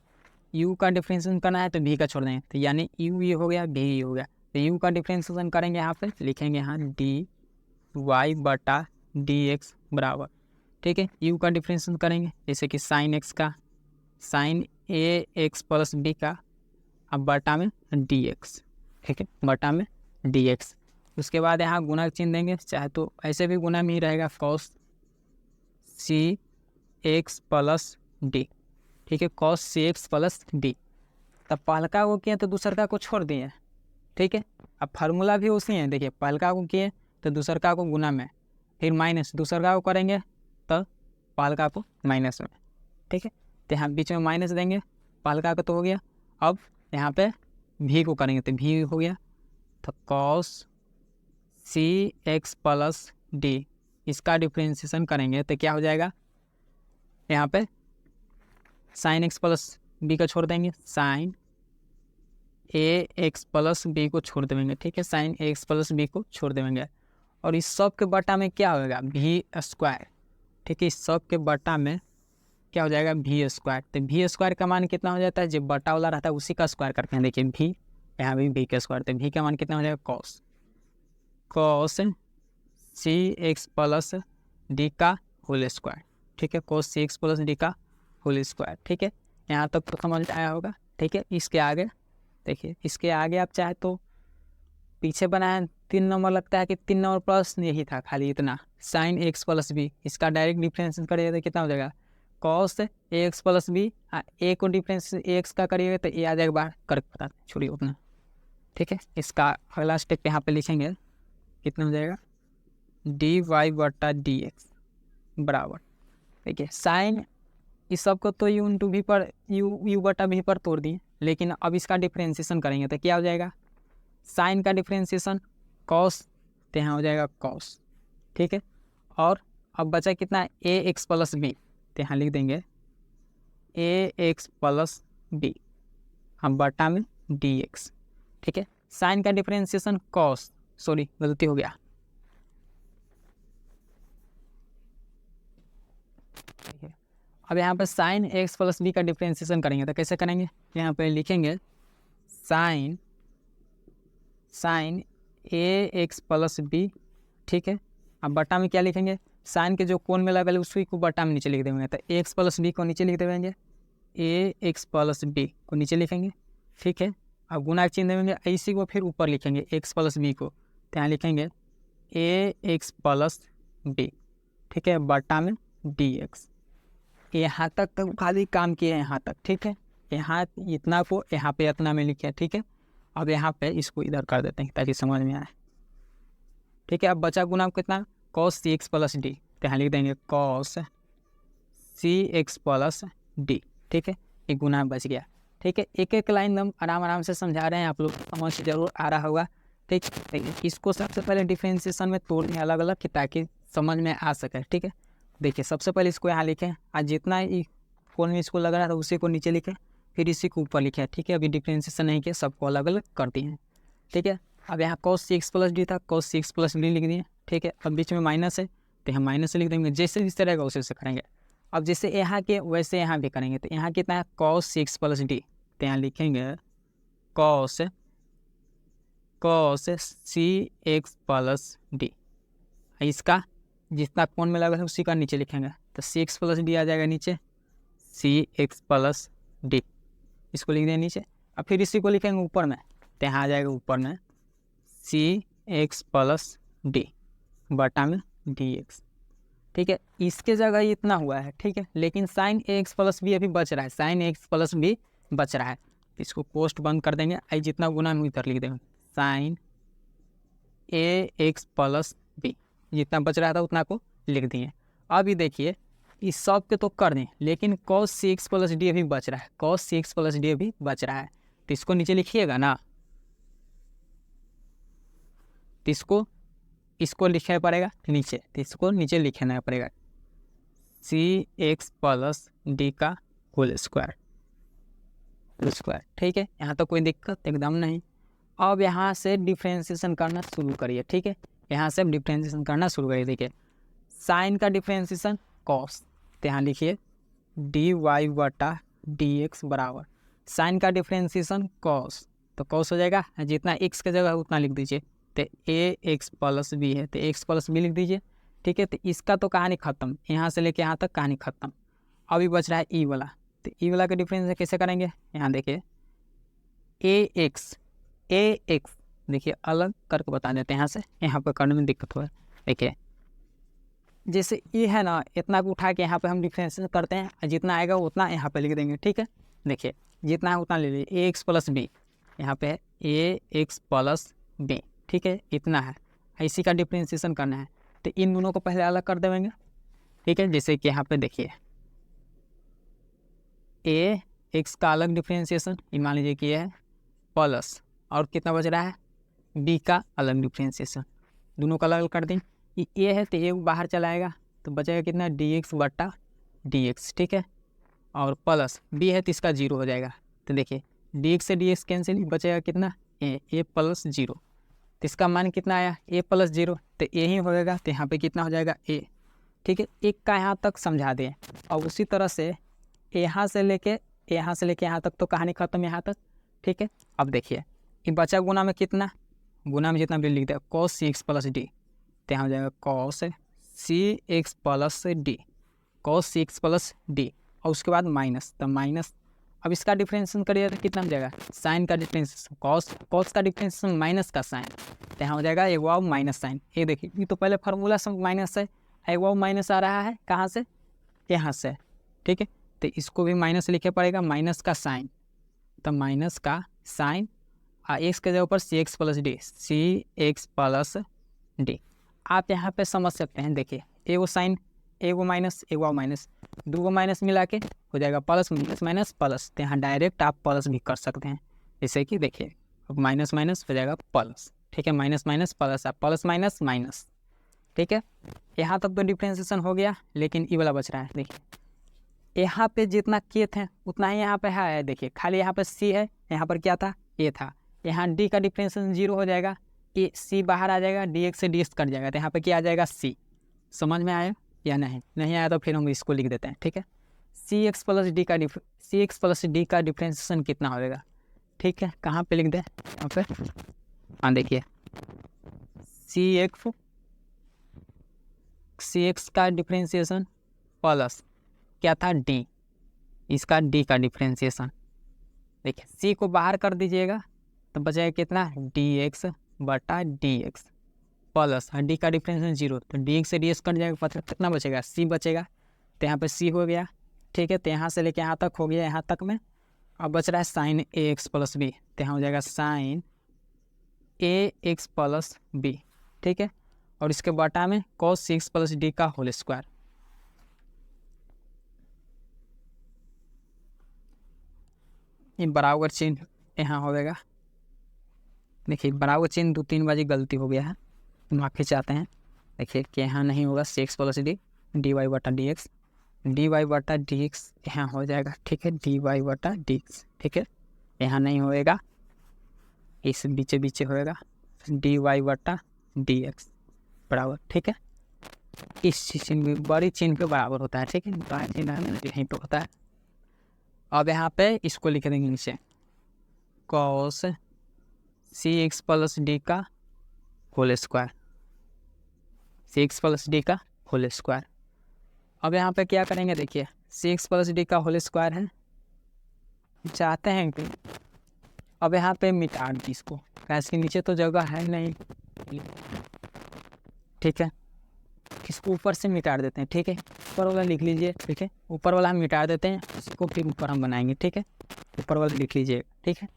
u का डिफ्रेंशिएशन करना है तो v का छोड़ देंगे, तो यानी u ये हो गया, v ये हो गया। तो u का डिफ्रेंशिएशन करेंगे, यहाँ पे लिखेंगे यहाँ dy बटा dx बराबर। ठीक है, u का डिफ्रेंशिएशन करेंगे जैसे कि साइन x का, साइन ax प्लस b का, अब बटा में dx। ठीक है, बटा में dx। उसके बाद यहाँ गुना चिन्ह देंगे, चाहे तो ऐसे भी गुना में ही रहेगा, cos cx प्लस d। ठीक है, cos cx प्लस d। तब पहलका को किए तो दूसरका को छोड़ दिए। ठीक है, अब फार्मूला भी उसी है, देखिए पहलका को किए तो दूसरका को गुना में, फिर माइनस दूसरका को करेंगे तो पहलका को माइनस में। ठीक है, तो यहाँ बीच में माइनस देंगे, पहलका का तो हो गया। अब यहाँ पे v को करेंगे तो v हो गया, तो cos cx प्लस d, इसका डिफ्रेंशिएशन करेंगे तो क्या हो जाएगा, यहाँ पे साइन x प्लस b का छोड़ देंगे, साइन ax प्लस b को छोड़ देंगे। ठीक है, साइन ax प्लस b को छोड़ देंगे, और इस सब के बटा में क्या होगा, v स्क्वायर। ठीक है, इस सब के बटा में क्या हो जाएगा, v स्क्वायर। तो v स्क्वायर का मान कितना हो जाता है, जब बटा वाला रहता है उसी का स्क्वायर करते हैं। देखिए v, यहाँ भी v का स्क्वायर, तो v का मान कितना हो जाएगा, cos cx प्लस d का होल स्क्वायर। ठीक है, cos cx प्लस d का होल स्क्वायर। ठीक है, यहाँ तक तो समझ आया होगा। ठीक है, इसके आगे देखिए, इसके आगे आप चाहे तो पीछे बनाए 3 नंबर, लगता है कि 3 नंबर प्लस यही था, खाली इतना, साइन एक्स प्लस बी, इसका डायरेक्ट डिफरेंस करिएगा तो कितना हो जाएगा, cos A x plus B, ए को डिफरेंस ए एक्स का करिएगा तो ए आ जाएगा बाहर, करके बता छोड़िए उतना। ठीक है, इसका अगला स्टेप यहाँ पे लिखेंगे, कितना हो जाएगा, डी वाई बटा डी एक्स बराबर, देखिए साइन इस सब को तो यू इंटू भी पर यू बटा भी पर तोड़ दिए, लेकिन अब इसका डिफ्रेंशिएशन करेंगे तो क्या हो जाएगा, साइन का डिफ्रेंशिएशन कॉस, तो यहाँ हो जाएगा कॉस। ठीक है, और अब बचा कितना, ए एक्स प्लस बी, तो यहाँ लिख देंगे ए एक्स प्लस बी, हम बटा में डी एक्स। ठीक है, साइन का डिफ्रेंशिएशन कॉस, सॉरी गलती हो गया, ठीक है। अब यहाँ पर साइन एक्स प्लस बी का डिफ्रेंशिएशन करेंगे तो कैसे करेंगे, यहाँ पे लिखेंगे sign a x plus b, ठीक है, अब बटा में क्या लिखेंगे, साइन के जो कोण में लगा उसी को बटा में नीचे लिख देंगे। तो एक्स प्लस बी को नीचे लिख देंगे, ए एक्स प्लस बी को नीचे लिखेंगे, ठीक है। अब गुना चिन्ह देंगे, इसी को फिर ऊपर लिखेंगे एक्स प्लस बी को, तो यहाँ लिखेंगे ए एक्स प्लस बी, ठीक है, बटा में डी एक्स। यहाँ तक तो खाली काम किए हैं, यहाँ तक, ठीक है। यहाँ इतना को यहाँ पे इतना में लिखे, ठीक है। अब यहाँ पे इसको इधर कर देते हैं ताकि समझ में आए, ठीक है। अब बचा गुना कितना, कॉस सी एक्स प्लस डी, तो यहाँ लिख देंगे कॉस सी एक्स प्लस डी, ठीक है। एक गुना बच गया, ठीक है। एक एक लाइन हम आराम से समझा रहे हैं, आप लोग समझ जरूर आ रहा होगा, ठीक है। इसको सबसे पहले डिफरेंशिएशन में तोड़ दें अलग अलग, ताकि समझ में आ सके, ठीक है। देखिए सबसे पहले इसको यहाँ लिखें, आज जितना कोण में इसको लग रहा था उसी को नीचे लिखें, फिर इसी को ऊपर लिखें, ठीक है। अभी डिफरेंशिएशन नहीं किया, सबको अलग अलग कर दिए हैं, ठीक है। अब यहाँ कॉस सी एक्स प्लस डी था, कॉस सी एक्स प्लस डी लिख दिए, ठीक है। अब बीच में माइनस है तो यहाँ माइनस से लिख देंगे, जैसे जिस तरह का उसे से करेंगे। अब जैसे यहाँ के वैसे यहाँ भी करेंगे, तो यहाँ कितना है कॉस सी एक्स प्लस डी, तो यहाँ लिखेंगे कॉस सी एक्स प्लस डी, इसका जितना कोण में लगा है उसी का नीचे लिखेंगे, तो सी एक्स प्लस डी आ जाएगा नीचे, सी एक्स प्लस डी, इसको लिख दें नीचे। अब फिर इसी को लिखेंगे ऊपर में, तो यहाँ आ जाएगा ऊपर में सी एक्स प्लस डी बटा में डी एक्स, ठीक है। इसके जगह इतना हुआ है, ठीक है, लेकिन sign a x plus B अभी बच रहा है, sine a x plus B बच रहा है, इसको पोस्ट बंद कर देंगे। आई जितना गुना हम इधर लिख देंगे, sign a x plus B, जितना बच रहा था उतना को लिख दिए। अभी देखिए इस सब के तो कर दें, लेकिन कॉस सी एक्स प्लस डी अभी बच रहा है, कॉस सी एक्स प्लस डी अभी बच रहा है, तो इसको नीचे लिखिएगा ना, तो इसको लिखना पड़ेगा नीचे, तो इसको नीचे लिखना पड़ेगा सी एक्स प्लस डी का होल स्क्वायर, ठीक है। यहाँ तो कोई दिक्कत एकदम नहीं। अब यहाँ से डिफ्रेंशिएशन करना शुरू करिए, ठीक है। यहाँ से डिफ्रेंशिएशन करना शुरू करिए। देखिए साइन का डिफ्रेंशिएशन कॉस, तो यहाँ लिखिए डी वाई बटा डी एक्स बराबर साइन का डिफ्रेंशिएशन कॉस, तो कॉस हो जाएगा, जितना एक्स की जगह उतना लिख दीजिए, तो ए एक्स प्लस बी है तो एक्स प्लस बी लिख दीजिए, ठीक है। तो इसका तो कहानी खत्म, यहाँ से लेके यहाँ तक कहानी खत्म। अभी बच रहा है ई वाला, तो ई वाला का डिफरेंस कैसे करेंगे, यहाँ देखिए ए एक्स देखिए अलग करके बता देते हैं, यहाँ से यहाँ पर करने में दिक्कत हुआ है। देखिए जैसे ये है ना, इतना को उठा के यहाँ पे हम डिफरेंशिएशन करते हैं, जितना आएगा उतना यहाँ पे लिख देंगे, ठीक है। देखिए जितना है उतना ले लीजिए, ए एक्स प्लस बी यहाँ पे है ए एक्स प्लस बी, ठीक है, इतना है, इसी का डिफरेंशिएशन करना है, तो इन दोनों को पहले अलग कर देंगे, ठीक है। जैसे कि यहाँ पे देखिए ए एक्स का अलग डिफरेंशिएशन, मान लीजिए कि ये है प्लस, और कितना बच रहा है बी का अलग डिफरेंशिएशन, दोनों का अलग कर दें। ये है तो ए बाहर चलाएगा, तो बचेगा कितना डी एक्स बटा डी एक्स, ठीक है, और प्लस बी है तो इसका जीरो हो जाएगा, तो देखिए डी एक्स से डी एक्स कैंसिल, बचेगा कितना ए प्लस जीरो, तो इसका मान कितना आया ए प्लस जीरो, तो ए ही होएगा, तो यहाँ पे कितना हो जाएगा ए, ठीक है। एक का यहाँ तक समझा दें, और उसी तरह से यहाँ से लेके यहाँ तक तो कहानी खत्म यहाँ तक, ठीक है। अब देखिए ये बचा गुना में कितना, गुना में जितना भी लिख दिया कॉस सी एक्स प्लस डी, तो यहाँ हो जाएगा कॉस सी एक्स प्लस डी, कॉस सी एक्स प्लस डी, और उसके बाद माइनस, तो माइनस, अब इसका डिफरेंशिएशन करिए तो कितना हो जाएगा साइन का डिफरेंशिएशन कॉस का डिफरेंशिएशन माइनस का साइन, तो यहाँ हो जाएगा एक वाव माइनस साइन। ये देखिए ये तो पहले फार्मूला से माइनस है, एक वाव माइनस आ रहा है कहाँ से, यहाँ से, ठीक है। तो इसको भी माइनस लिखे पड़ेगा, माइनस का साइन, तो माइनस का साइन, और एक्स के जगह पर सी एक्स प्लस डी, सी एक्स प्लस डी। आप यहाँ पे समझ सकते हैं, देखिए एगो साइन एगो माइनस एगो माइनस, दो माइनस मिला के हो जाएगा प्लस माइनस माइनस प्लस, तो यहाँ डायरेक्ट आप प्लस भी कर सकते हैं, जैसे कि देखिए अब माइनस माइनस हो जाएगा प्लस, ठीक है, माइनस माइनस प्लस, आप प्लस माइनस माइनस, ठीक है। यहाँ तक तो डिफ्रेंशिएशन हो गया, लेकिन ये वाला बच रहा है। देखिए यहाँ पे जितना के थे उतना ही यहाँ पे है, देखिए खाली यहाँ पे सी है, यहाँ पर क्या था ए था, यहाँ डी का डिफ्रेंशिएशन जीरो हो जाएगा, ए सी बाहर आ जाएगा, डी एक्स से डी एक्स कट जाएगा, तो यहाँ पे क्या आ जाएगा सी। समझ में आया या नहीं आया तो फिर हम इसको लिख देते हैं, ठीक है। सी एक्स प्लस डी का डिफ्रेंशिएशन कितना होगा, ठीक है, कहाँ पे लिख दें यहाँ पे, हाँ देखिए सी एक्स सी एक्स का डिफ्रेंसिएशन प्लस क्या था डी, इसका डी का डिफ्रेंसिएशन। देखिए सी को बाहर कर दीजिएगा तो बचेगा कितना, डी एक्स बटा डी एक्स प्लस डी का डिफ्रेंसिएशन 0, तो डी एक्स से डी एक्स कट जाएगा, पता कितना बचेगा, सी बचेगा। तो यहाँ पे सी हो गया, ठीक है। तो यहाँ से लेके यहाँ तक हो गया, यहाँ तक में। अब बच रहा है sine a x plus B, तो यहाँ हो जाएगा sign a x plus b, ठीक है। और इसके बटा में कॉस सी एक्स प्लस डी का होल स्क्वायर। ये बराबर चिन्ह यहाँ होगा। देखिए बराबर चिन्ह 2-3 बाजी गलती हो गया है, माफ़ी चाहते हैं। देखिए कि यहाँ नहीं होगा सी एक्स प्लस डी वाई बटा डी एक्स, डी वाई बटा डी एक्स यहाँ हो जाएगा, ठीक है, डी वाई बटा डी एक्स, ठीक है। यहाँ नहीं होएगा, इस बीचे बीचे होएगा डी वाई बटा डी एक्स बराबर, ठीक है। इस चिन्ह में बड़ी चिन्ह के बराबर होता है, ठीक है, बड़ा चिन्ह यहीं पे होता है। अब यहाँ पे इसको लिख देंगे नीचे कॉस सी एक्स प्लस डी का होल स्क्वायर, सी एक्स प्लस डी का होल स्क्वायर। अब यहाँ पे क्या करेंगे, देखिए सी एक्स प्लस डी का होल स्क्वायर है, चाहते हैं कि अब यहाँ पे मिटा दी इसको, इसके नीचे तो जगह है नहीं, ठीक है। इसको ऊपर से मिटा देते हैं, ठीक है, ऊपर वाला लिख लीजिए, ठीक है, ऊपर वाला हम मिटा देते हैं, इसको फिर ऊपर हम बनाएंगे, ठीक है। ऊपर वाला लिख लीजिए, ठीक है।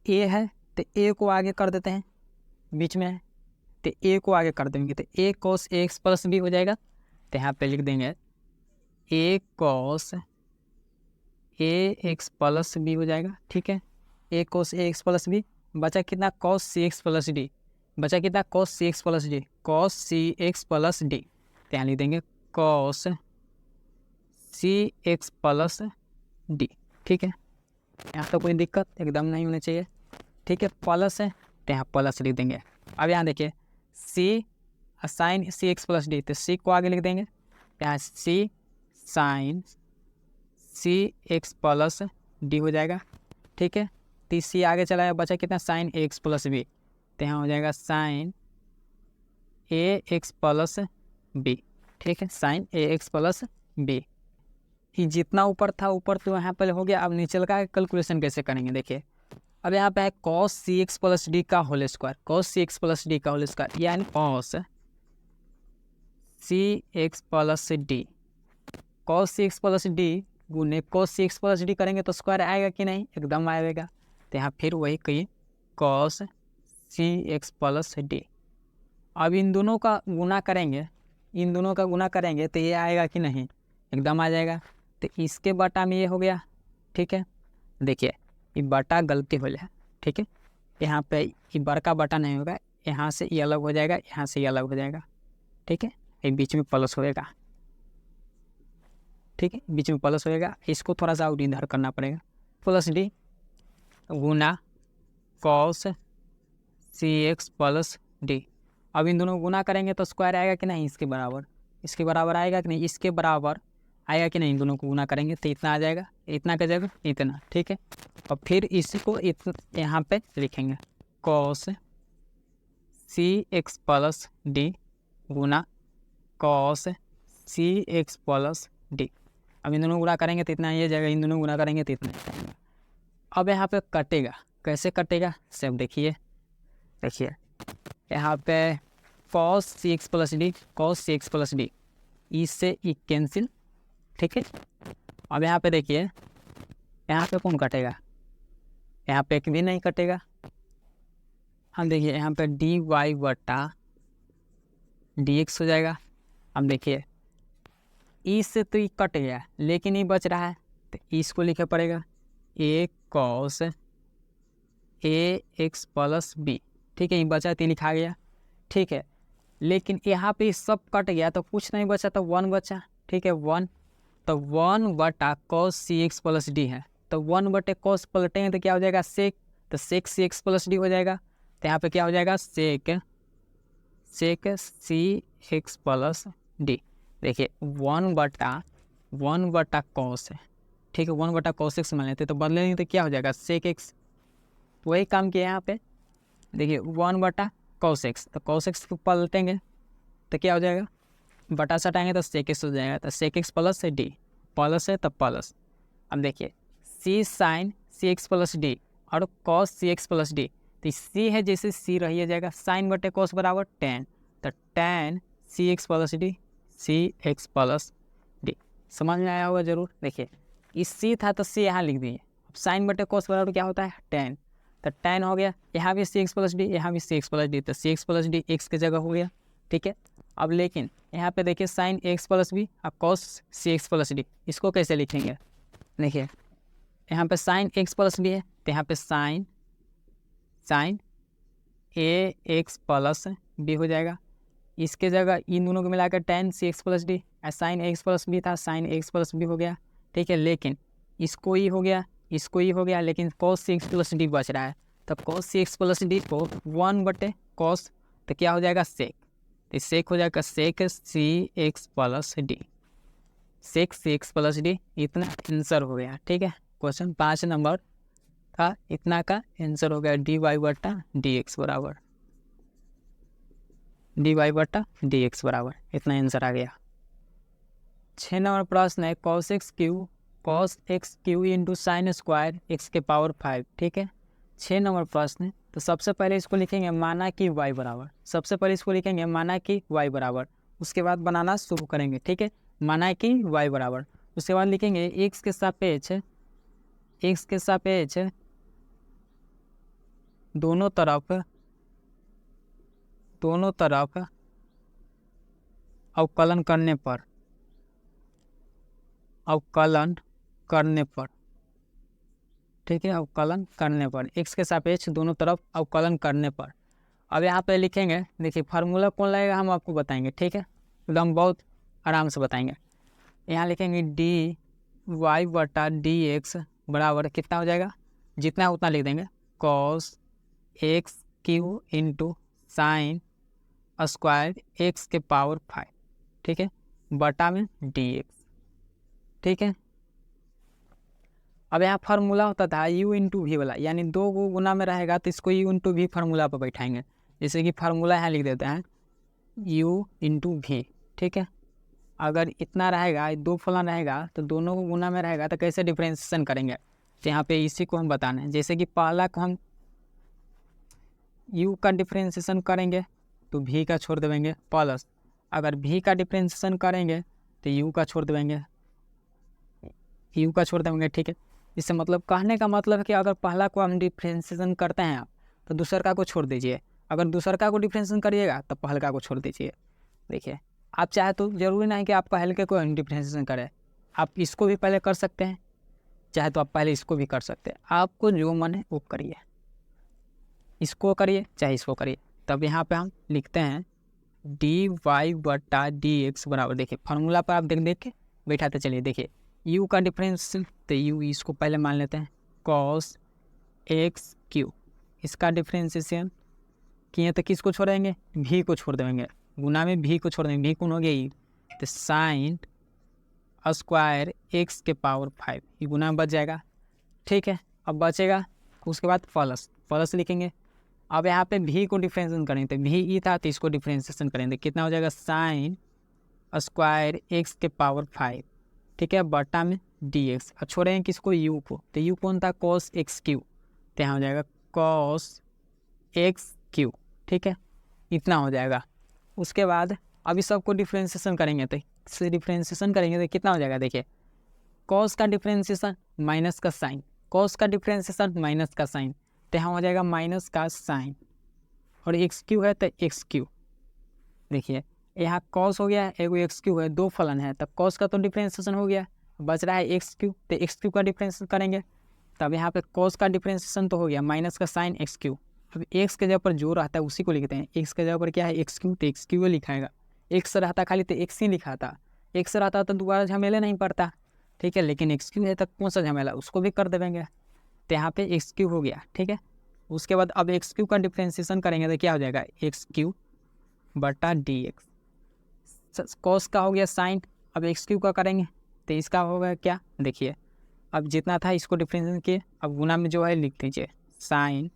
ए है तो ए को आगे कर देते हैं, बीच में है तो ए को आगे कर देंगे, तो ए cos A x plus b हो जाएगा। तो यहाँ पे लिख देंगे ए cos A x plus b हो जाएगा, ठीक है। ए cos A x plus B बचा कितना, कॉस सी एक्स प्लस डी, बचा कितना, कॉस सी एक्स प्लस डी, कॉस सी एक्स प्लस डी। तो यहाँ लिख देंगे कॉस सी एक्स प्लस डी, ठीक है। यहाँ तो कोई दिक्कत एकदम नहीं होनी चाहिए, ठीक है। प्लस है तो यहाँ प्लस लिख देंगे। अब यहाँ देखिए सी साइन सी एक्स प्लस डी, तो सी को आगे लिख देंगे, यहाँ सी साइन सी एक्स प्लस डी हो जाएगा, ठीक है। तो सी आगे चला है, बचा कितना, sign a x plus B, तो यहाँ हो जाएगा sign a x plus b, ठीक है, sine a x plus B. ये जितना ऊपर था ऊपर तो यहाँ पर हो गया। अब नीचे का कैलकुलेशन कैसे करेंगे, देखिए अब यहाँ पे है कॉस सी एक्स प्लस डी का होल स्क्वायर, कॉस सी एक्स प्लस डी का होल स्क्वायर, यानी कॉस सी एक्स प्लस डी, कॉस सी एक्स प्लस डी गुने कॉस सी एक्स प्लस डी करेंगे तो स्क्वायर आएगा कि नहीं, एकदम आएगा। तो यहाँ फिर वही कहिए कॉस सी एक्स प्लस डी। अब इन दोनों का गुना करेंगे, इन दोनों का गुना करेंगे तो ये आएगा कि नहीं, एकदम आ जाएगा। तो इसके बटा में ये हो गया, ठीक है। देखिए ये बटा गलती हो जाए, ठीक है, यहाँ पे ये बड़का बटा नहीं होगा, यहाँ से ये अलग हो जाएगा, यहाँ से ये अलग हो जाएगा, ठीक है। ये बीच में प्लस होएगा, ठीक है, बीच में प्लस होएगा, इसको थोड़ा सा और इधर करना पड़ेगा, प्लस डी गुना कॉस सी एक्स प्लस डी। अब इन दोनों को गुना करेंगे तो स्क्वायर आएगा कि नहीं, इसके बराबर, इसके बराबर आएगा कि नहीं, इसके बराबर आएगा कि नहीं, इन दोनों को गुना करेंगे तो इतना आ जाएगा, इतना का जगह इतना, ठीक है। और फिर इसी को यहाँ पे लिखेंगे कॉस सी एक्स प्लस डी गुना कॉस सी एक्स प्लस डी। अब इन दोनों गुना करेंगे तो इतना ये जाएगा, इन दोनों गुना करेंगे तो इतना। अब यहाँ पे कटेगा, कैसे कटेगा सब देखिए, देखिए यहाँ पे कॉस सी एक्स प्लस डी, कॉस सी एक्स प्लस डी, इससे ई कैंसिल, ठीक है। अब यहाँ पे देखिए, यहाँ पे कौन कटेगा, यहाँ पे एक भी नहीं कटेगा। हम देखिए यहाँ पे डी वाई बटा डी एक्स हो जाएगा। हम देखिए इससे तो ये कट गया, लेकिन ये बच रहा है तो इसको लिखे पड़ेगा ए cos A x plus b, ठीक है। ये बचा तो लिखा गया, ठीक है। लेकिन यहाँ पे सब कट गया तो कुछ नहीं बचा, तो 1 बचा, ठीक है, 1। तो 1 बटा कॉस सी एक्स प्लस डी है, तो 1 बटे कॉस पलटेंगे तो क्या हो जाएगा, सेक, तो सेक सी एक्स प्लस डी हो जाएगा। तो यहाँ पे क्या हो जाएगा, सेक सी एक्स प्लस डी। देखिए 1 बटा कॉस है, ठीक है, 1 बटा कॉस एक्स मान लेते तो बदलेंगे तो क्या हो जाएगा, सेक एक्स। वही काम किया यहाँ पे, देखिए 1 बटा कॉस एक्स, तो कॉस एक्स को पलटेंगे तो क्या हो जाएगा, बटा सटाएंगे तो सेक एक्स हो जाएगा, तो सेक एक्स प्लस है डी, प्लस है तब प्लस। अब देखिए सी साइन सी एक्स प्लस डी और कॉस सी एक्स प्लस डी, तो सी है जैसे सी रही जाएगा साइन बटे कॉस बराबर टेन, तो ten c x plus D, सी एक्स प्लस डी। समझ में आया होगा जरूर। देखिए इस सी था तो सी यहाँ लिख दिए, अब साइन बटे कॉस बराबर क्या होता है टेन, तो टेन हो गया, यहाँ भी सी एक्स प्लस डी, यहाँ भी सी एक्स प्लस डी, तो सी एक्स प्लस डी एक्स की जगह हो गया। ठीक है, अब लेकिन यहाँ पे देखिए साइन एक्स प्लस बी और कॉस सी एक्स प्लस डी, इसको कैसे लिखेंगे। देखिए यहाँ पे साइन एक्स प्लस बी है, तो यहाँ पे sine a x plus b हो जाएगा, इसके जगह इन दोनों को मिलाकर tan c x plus d, sine x plus b था साइन एक्स प्लस बी हो गया। ठीक है, लेकिन इसको ई हो गया, इसको ई हो गया, लेकिन कॉस सी एक्स प्लस डी बच रहा है, तब कॉस सी एक्स प्लस डी को वन बटे कॉस, तो क्या हो जाएगा सेक, तो सेक हो जाएगा सेक सी एक्स प्लस डी, सेक सी एक्स प्लस डी, इतना आंसर हो गया। ठीक है, क्वेश्चन 5 नंबर था, इतना का आंसर हो गया डी वाई बटा डी एक्स बराबर, डी वाई बटा डी एक्स बराबर, इतना आंसर आ गया। 6 नंबर प्रश्न है cos x Q into sine square x के पावर 5। ठीक है, 6 नंबर प्रश्न है, तो सबसे पहले इसको लिखेंगे माना कि y बराबर, सबसे पहले इसको लिखेंगे माना कि y बराबर, उसके बाद बनाना शुरू करेंगे। ठीक है, माना कि y बराबर, उसके बाद लिखेंगे x के सापेक्ष दोनों तरफ अवकलन करने पर, ठीक है, अवकलन करने पर, x के सापेक्ष दोनों तरफ अवकलन करने पर। अब यहाँ पे लिखेंगे, देखिए फार्मूला कौन लगेगा हम आपको बताएंगे। ठीक है, एकदम बहुत आराम से बताएंगे। यहाँ लिखेंगे डी वाई बटा डी एक्स बराबर कितना हो जाएगा, जितना है उतना लिख देंगे, cos x Q into sine square x के पावर 5। ठीक है, बटा में डी एक्स। ठीक है, अब यहाँ फार्मूला होता था u इंटू वी वाला, यानी दो को गुना में रहेगा तो इसको u इंटू वी फार्मूला पर बैठाएंगे। जैसे कि फार्मूला यहाँ लिख देते हैं u इंटू वी। ठीक है, अगर इतना रहेगा दो फलन रहेगा तो दोनों को गुना में रहेगा तो कैसे डिफ्रेंशिएशन करेंगे, तो यहाँ पे इसी को हम बताना है। जैसे कि पहला को हम u का डिफ्रेंशिएशन करेंगे तो v का छोड़ देंगे, प्लस अगर v का डिफ्रेंशिएशन करेंगे तो u का छोड़ देंगे, ठीक है, इससे मतलब कहने का मतलब है कि अगर पहला को हम डिफ्रेंशिएशन करते हैं आप तो दूसरा को छोड़ दीजिए, अगर दूसरा को डिफ्रेंशिएशन करिएगा तो पहला को छोड़ दीजिए। देखिए आप चाहे तो ज़रूरी नहीं कि आप पहले को डिफ्रेंशिएशन करें, आप इसको भी पहले कर सकते हैं, चाहे तो आप पहले इसको भी कर सकते हैं, आपको जो मन है वो करिए, इसको करिए चाहे इसको करिए। तब यहाँ पे हम लिखते हैं डी वाई बटा डी एक्स बराबर, देखिए फार्मूला पर आप देख के बैठाते चलिए। देखिए u का डिफरेंस तो u इसको पहले मान लेते हैं कॉस एक्स क्यू, इसका डिफ्रेंशिएशन किए तो किसको छोड़ेंगे, v को छोड़ देंगे, गुना में v को छोड़ देंगे, v कौन हो गया ई, तो साइन स्क्वायर एक्स के पावर 5, ये गुना में बच जाएगा। ठीक है, अब बचेगा उसके बाद प्लस लिखेंगे। अब यहाँ पे v को डिफ्रेंशिएशन करेंगे तो v ई था तो इसको डिफ्रेंशिएशन करेंगे, कितना हो जाएगा साइन स्क्वायर एक्स के पावर 5। ठीक है, बटा में डी एक्स, और छोड़ेंगे किसको u को, तो u कौन था कॉस एक्स क्यू, तो यहाँ हो जाएगा कॉस एक्स क्यू। ठीक है, इतना हो जाएगा। उसके बाद अभी सबको डिफ्रेंशिएशन करेंगे तो डिफ्रेंशिएशन करेंगे तो कितना हो जाएगा, देखिए कॉस का डिफ्रेंशिएशन माइनस का साइन, कॉस का डिफ्रेंशिएशन माइनस का साइन, तो यहाँ हो जाएगा माइनस का साइन, और एक्स क्यू है तो एक्स क्यू। देखिए यहाँ कॉस हो गया, एगो एक्स क्यू है, दो फलन है, तब कॉस का तो डिफ्रेंशिएशन हो गया, बच रहा है एक्स क्यू, तो एक्स क्यू का डिफ्रेंशिएशन करेंगे, तब यहाँ पे कॉस का डिफ्रेंशिएशन तो हो गया माइनस का साइन एक्स क्यू। अब एक्स के जगह पर जो रहता है उसी को लिखते हैं, एक्स के जगह पर क्या है एक्स क्यू, तो एक्स क्यू लिखाएगा, एक्स रहता खाली तो एक्स ही लिखा था, एक्स रहता तो दोबारा झमेले नहीं पड़ता। ठीक है, लेकिन एक्स क्यू है तक कौन सा झमेला, उसको भी कर देंगे, तो यहाँ पे एक्स क्यू हो गया। ठीक है, उसके बाद अब एक्स क्यू का डिफ्रेंशिएशन करेंगे तो क्या हो जाएगा एक्स क्यू बटा डी एक्स, कॉस का हो गया साइन, अब एक्स क्यू का करेंगे तो इसका होगा क्या, देखिए अब जितना था इसको डिफ्रेंशिएशन किए, अब गुना में जो है लिख दीजिए साइन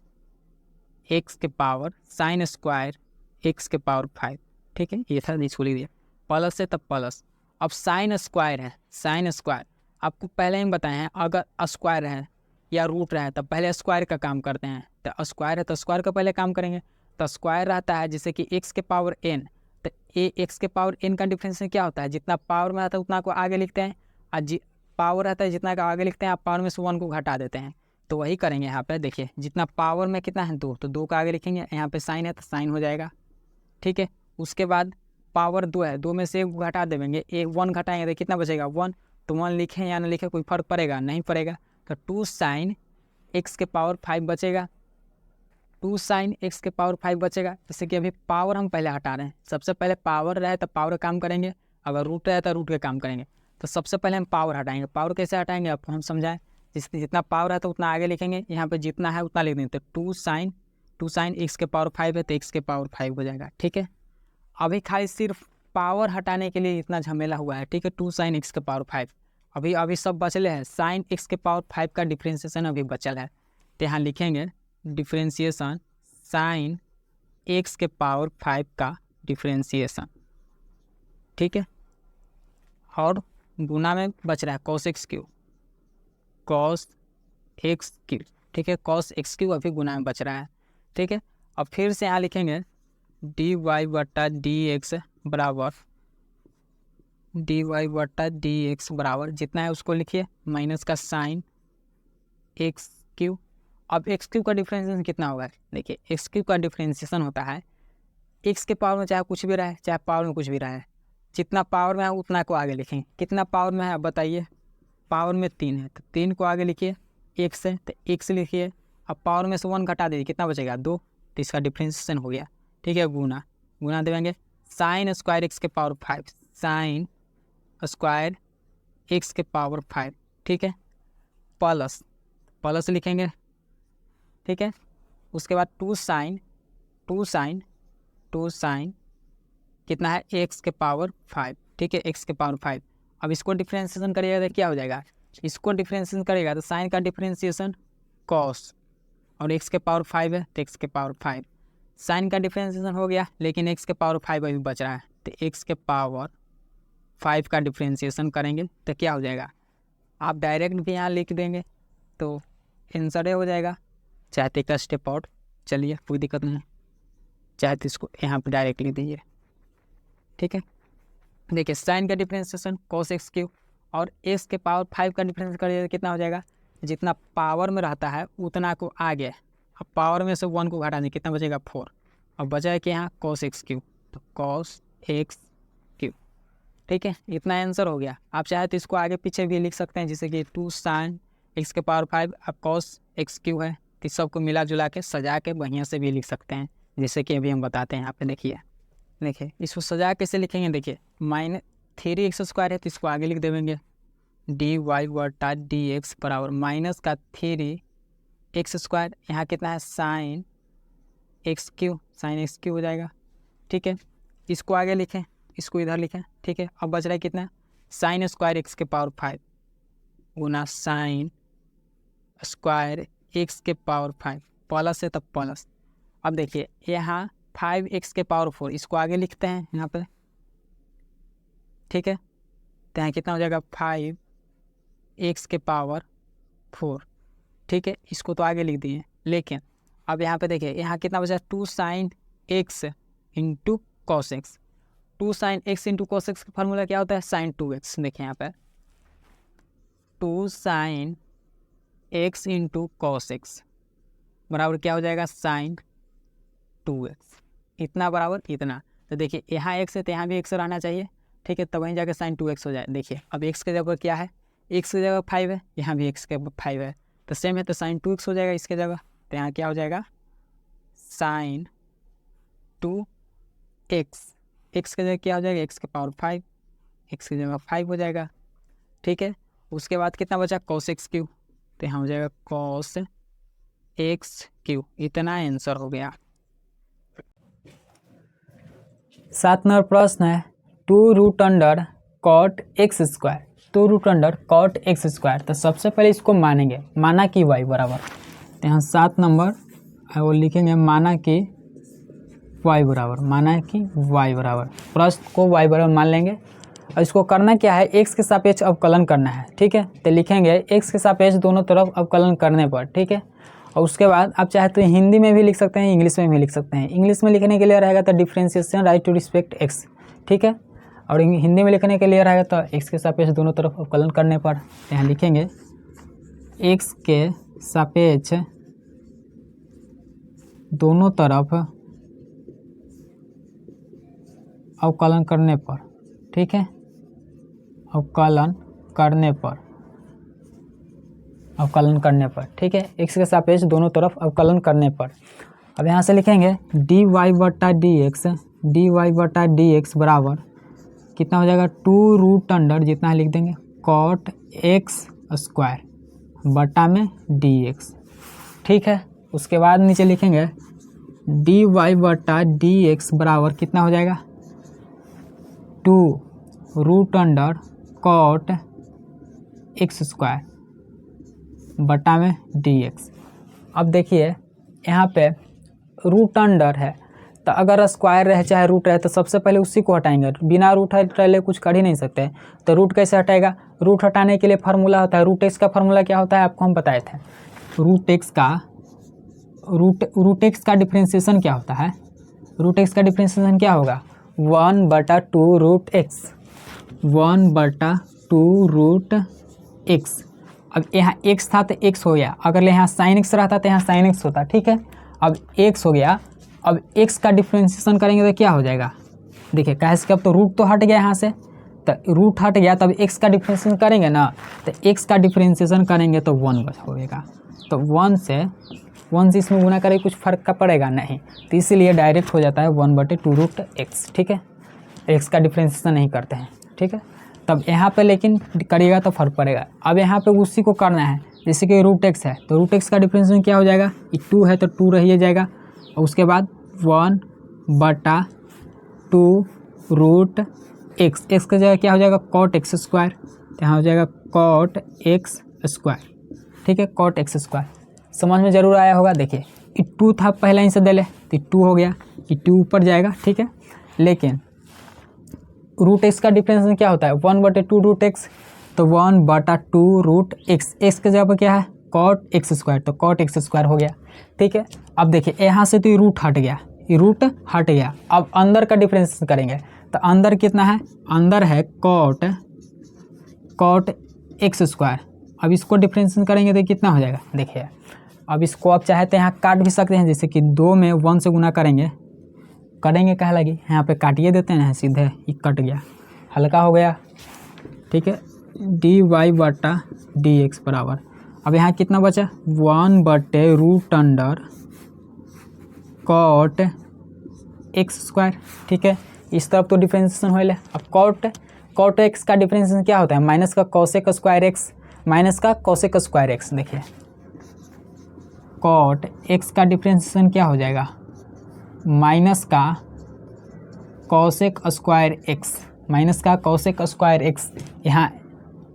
एक्स के पावर साइन स्क्वायर एक्स के पावर 5। ठीक है, ये था इसको लिख दिया, प्लस है तब प्लस। अब साइन स्क्वायर है, साइन स्क्वायर आपको पहले ही बताए हैं, अगर स्क्वायर है या रूट है तब पहले स्क्वायर का काम करते हैं। तो स्क्वायर है तो स्क्वायर का पहले काम करेंगे। तो स्क्वायर रहता है जैसे कि एक्स के पावर एन, तो ए एक्स के पावर एन का डिफरेंस क्या होता है, जितना पावर में आता है उतना को आगे लिखते हैं, और पावर रहता है जितना का आगे लिखते हैं, आप पावर में से 1 को घटा देते हैं। तो वही करेंगे यहाँ पे। देखिए जितना पावर में कितना है 2, तो 2 का आगे लिखेंगे, यहाँ पे साइन है तो साइन हो जाएगा। ठीक है, उसके बाद पावर 2 है, 2 में से 1 घटा देंगे, 1 घटाएंगे तो कितना बचेगा 1। तो 1 लिखें या ना लिखें कोई फर्क पड़ेगा नहीं पड़ेगा। तो 2 साइन एक्स के पावर 5 बचेगा, 2 साइन एक्स के पावर 5 बचेगा। जैसे कि अभी पावर हम पहले हटा रहे हैं, सबसे पहले पावर रहे तो पावर का काम करेंगे, अगर रूट रहे तो रूट का काम करेंगे। तो सबसे पहले हम पावर हटाएंगे। पावर कैसे हटाएंगे आपको हम समझाएं। जितना पावर है तो उतना आगे लिखेंगे, यहाँ पे जितना है उतना लिख देंगे। तो 2 साइन एक्स के पावर 5 है तो एक्स के पावर 5 हो जाएगा। ठीक है, अभी खाली सिर्फ पावर हटाने के लिए इतना झमेला हुआ है। ठीक है, 2 साइन एक्स के पावर 5 अभी सब बचले हैं। साइन एक्स के पावर 5 का डिफ्रेंसिएशन अभी बचल है, तो यहाँ लिखेंगे डिफ्रेंसिएशन साइन एक्स के पावर 5 का डिफ्रेंसिएशन। ठीक है, और गुना में बच रहा है cos x Q, cos x Q. ठीक है, कॉस एक्स क्यू अभी गुना में बच रहा है। ठीक है, अब फिर से यहाँ लिखेंगे डी वाई बटा डी एक्स बराबर, डी वाई बटा डी एक्स बराबर जितना है उसको लिखिए माइनस का साइन एक्स क्यू। अब एक्स क्यू का डिफ्रेंसिएशन कितना होगा, देखिए एक्स क्यू का डिफ्रेंसिएशन होता है एक्स के पावर में चाहे कुछ भी रहे चाहे पावर में कुछ भी रहे, जितना पावर में है उतना को आगे लिखें। कितना पावर में है अब बताइए, पावर में 3 है तो 3 को आगे लिखिए, एक्स है तो एक्स लिखिए। अब पावर में से 1 घटा दीजिए, कितना बचेगा 2, तो इसका डिफ्रेंसिएशन हो गया। ठीक है, गुना देंगे साइन स्क्वायर एक्स के पावर 5, साइन स्क्वायर एक्स के पावर 5। ठीक है, प्लस लिखेंगे। ठीक है, उसके बाद 2 साइन कितना है एक्स के पावर 5। ठीक है, एक्स के पावर 5। अब इसको डिफ्रेंसिएशन करिएगा तो क्या हो जाएगा, इसको डिफ्रेंसिएशन करेगा तो साइन का डिफ्रेंसिएशन कॉस, और एक्स के पावर 5 है तो एक्स के पावर 5। साइन का डिफ्रेंसिएशन हो गया, लेकिन एक्स के पावर 5 अभी बच रहा है, तो एक्स के पावर 5 का डिफ्रेंसिएशन करेंगे तो क्या हो जाएगा, आप डायरेक्ट भी यहाँ लिख देंगे तो आंसर हो जाएगा, चाहे तो एक स्टेप आउट चलिए कोई दिक्कत नहीं, चाहे तो इसको यहाँ पर डायरेक्ट लिख दीजिए। ठीक है, देखिए साइन का डिफ्रेंसिएशन कॉस एक्स क्यू और एक्स के पावर 5 का डिफरेंस करिए कितना हो जाएगा, जितना पावर में रहता है उतना को आगे, अब पावर में से 1 को घटा दें कितना बचेगा 4, और बचा है कि यहाँ कॉस एक्स क्यू, तो कॉस एक्स क्यू। ठीक है, इतना आंसर हो गया। आप चाहे तो इसको आगे पीछे भी लिख सकते हैं, जैसे कि 2 साइन एक्स के पावर 5 अब कॉस एक्स क्यू है, तो सबको मिला जुला के सजा के बढ़िया से भी लिख सकते हैं, जैसे कि अभी हम बताते हैं। यहाँ पे देखिए इसको सजा कैसे लिखेंगे, देखिए -3x² है तो इसको आगे लिख देंगे डी वाई बटा डी एक्स बराबर माइनस का 3x², यहाँ कितना है साइन एक्स क्यू हो जाएगा। ठीक है, इसको आगे लिखें, इसको इधर लिखें। ठीक है, अब बच रहा है कितना, साइन स्क्वायर एक्स के पावर 5 गुना साइन स्क्वायर एक्स के पावर 5, प्लस है तब प्लस। अब देखिए यहाँ 5x के पावर 4, इसको आगे लिखते हैं यहाँ पे। ठीक है, तो यहाँ कितना हो जाएगा 5x के पावर 4। ठीक है, इसको तो आगे लिख दिए, लेकिन अब यहाँ पे देखिए यहाँ कितना बचा 2 sine x into cos x. 2 sine x into cos x का फार्मूला क्या होता है, साइन 2x। देखिए यहाँ पे 2 sine x into cos x बराबर क्या हो जाएगा साइन 2x, इतना बराबर इतना। तो देखिए यहाँ x है तो यहाँ भी x रहना चाहिए। ठीक है, तब वहीं जाकर साइन 2x हो जाए। देखिए अब x के जगह क्या है, x की जगह 5 है, यहाँ भी x के 5 है तो सेम है, तो साइन 2x हो जाएगा इसके जगह। तो यहाँ क्या हो जाएगा साइन 2x, x के जगह क्या हो जाएगा x के पावर 5, x की जगह 5 हो जाएगा। ठीक है, उसके बाद कितना बचा कॉस एक्स क्यू, तो यहाँ हो जाएगा कॉस एक्स क्यू। इतना आंसर हो गया। 7 नंबर प्रश्न है 2√अंडर कॉट एक्स स्क्वायर, 2√अंडर कॉट एक्स स्क्वायर। तो सबसे पहले इसको मानेंगे, माना कि y बराबर, तो यहाँ 7 नंबर वो लिखेंगे माना कि y बराबर, माना है कि y बराबर, प्रश्न को y बराबर मान लेंगे। और इसको करना क्या है, x के सापेक्ष अवकलन करना है, ठीक है। तो लिखेंगे x के सापेक्ष दोनों तरफ अवकलन करने पर, ठीक है। और उसके बाद आप चाहे तो हिंदी में भी लिख सकते हैं, इंग्लिश में भी लिख सकते हैं। इंग्लिश में लिखने के लिए रहेगा तो differentiation right to respect x, ठीक है। और हिंदी में लिखने के लिए रहेगा तो x के सापेक्ष दोनों तरफ अवकलन करने पर। यहाँ लिखेंगे x के सापेक्ष दोनों तरफ अवकलन करने पर, ठीक है, अवकलन करने पर, अवकलन करने पर, ठीक है, x के सापेक्ष दोनों तरफ अवकलन करने पर। अब यहाँ से लिखेंगे dy बटा डी एक्स बराबर कितना हो जाएगा, 2 रूट अंडर जितना है लिख देंगे कॉट एक्स स्क्वायर बटा में dx, ठीक है। उसके बाद नीचे लिखेंगे dy बटा dx बराबर कितना हो जाएगा, 2 root under cot x square बटा में dx। अब देखिए यहाँ पे रूट अंडर है, तो अगर स्क्वायर रहे चाहे रूट रहे तो सबसे पहले उसी को हटाएंगे, बिना रूट हटाए कुछ कर ही नहीं सकते। तो रूट कैसे हटाएगा, रूट हटाने के लिए फार्मूला होता है, रूट एक्स का फार्मूला क्या होता है आपको हम बताए थे। रूट एक्स का डिफ्रेंशिएशन क्या होता है, रूट एक्स का डिफ्रेंशिएशन क्या होगा, 1/2 रूट एक्स, 1/2 रूट एक्स। अब यहाँ x था तो x हो गया, अगर यहाँ साइन x रहता तो यहाँ साइन x होता, ठीक है। अब x हो गया, अब x का डिफ्रेंशिएशन करेंगे तो क्या हो जाएगा, देखिए कैसे कि अब तो रूट तो हट गया यहाँ से, तो रूट हट गया तब x का डिफ्रेंशिएशन करेंगे ना, तो x का डिफ्रेंशिएशन करेंगे तो 1 होगा। तो 1 से इसमें गुना करें कुछ फ़र्क का पड़ेगा नहीं, तो इसीलिए डायरेक्ट हो जाता है 1/2 रूट एक्स, ठीक है। x का डिफ्रेंशिएशन नहीं करते हैं, ठीक है। तब यहाँ पे लेकिन करिएगा तो फर्क पड़ेगा। अब यहाँ पे उसी को करना है, जैसे कि रूट एक्स है तो रूट एक्स का डिफ्रेंशिएशन क्या हो जाएगा, 2 है तो 2 रहिए जाएगा, और उसके बाद 1/2 रूट एक्स, एक्स की जगह क्या हो जाएगा कॉट एक्स स्क्वायर, तो यहाँ हो जाएगा कॉट एक्स स्क्वायर, ठीक है, कॉट एक्स स्क्वायर। समझ में ज़रूर आया होगा। देखिए 2 था पहले ही से दे ले तो 2 हो गया, 2 ऊपर जाएगा, ठीक है। लेकिन रूट एक्स का डिफ्रेंशिएशन क्या होता है, 1/2 रूट एक्स, तो 1/2 रूट एक्स, एक्स के जगह पर क्या है कॉट एक्स स्क्वायर, तो कॉट एक्स स्क्वायर हो गया, ठीक है। अब देखिए यहाँ से तो ये रूट हट गया, ये रूट हट गया। अब अंदर का डिफ्रेंशिएशन करेंगे तो अंदर कितना है, अंदर है कॉट एक्स स्क्वायर। अब इसको डिफ्रेंशिएशन करेंगे तो कितना हो जाएगा, देखिए अब इसको आप चाहे तो यहाँ काट भी सकते हैं, जैसे कि 2 में 1 से गुना करेंगे कहाँ लगी, यहाँ पे काटिए देते हैं सीधे, ये कट गया, हल्का हो गया, ठीक है। dy बटा dx बराबर, अब यहाँ कितना बचा 1/रूट अंडर कॉट एक्स स्क्वायर, ठीक है। इस तरफ तो डिफ्रेंशिएशन हो ले। अब कॉट एक्स का डिफ्रेंशिएशन क्या होता है, माइनस का कोसेक स्क्वायर एक्स, माइनस का कोसेक स्क्वायर एक्स। देखिए कॉट एक्स का डिफ्रेंशिएशन क्या हो जाएगा, माइनस का कोसेक स्क्वायर एक्स, माइनस का कोसेक स्क्वायर एक्स यहाँ,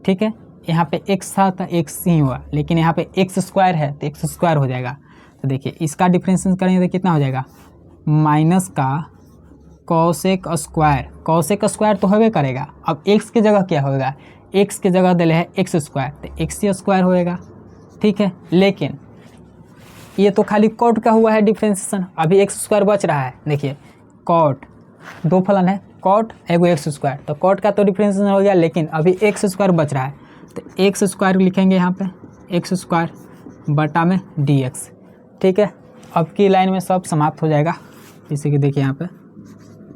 ठीक है। यहाँ पे x था तो x ही हुआ, लेकिन यहाँ पे एक्स स्क्वायर है तो एक्स स्क्वायर हो जाएगा। तो देखिए इसका डिफ्रेंशिएशन करेंगे तो कितना हो जाएगा, माइनस का कोसेक स्क्वायर तो होवे करेगा। अब x की जगह क्या होगा, x की जगह दिले है एक्स स्क्वायर, तो एक्स ही स्क्वायर होएगा, ठीक है। लेकिन ये तो खाली कॉट का हुआ है डिफ्रेंशिएशन, अभी एक्स स्क्वायर बच रहा है। देखिए कॉट 2 फलन है, कॉट एगो एक्स स्क्वायर, तो कॉट का तो डिफ्रेंशिएशन हो गया, लेकिन अभी एक्स स्क्वायर बच रहा है, तो एक्स स्क्वायर लिखेंगे यहाँ पे, एक्स स्क्वायर बटा में dx, ठीक है। अब की लाइन में सब समाप्त हो जाएगा, जैसे कि देखिए यहाँ पे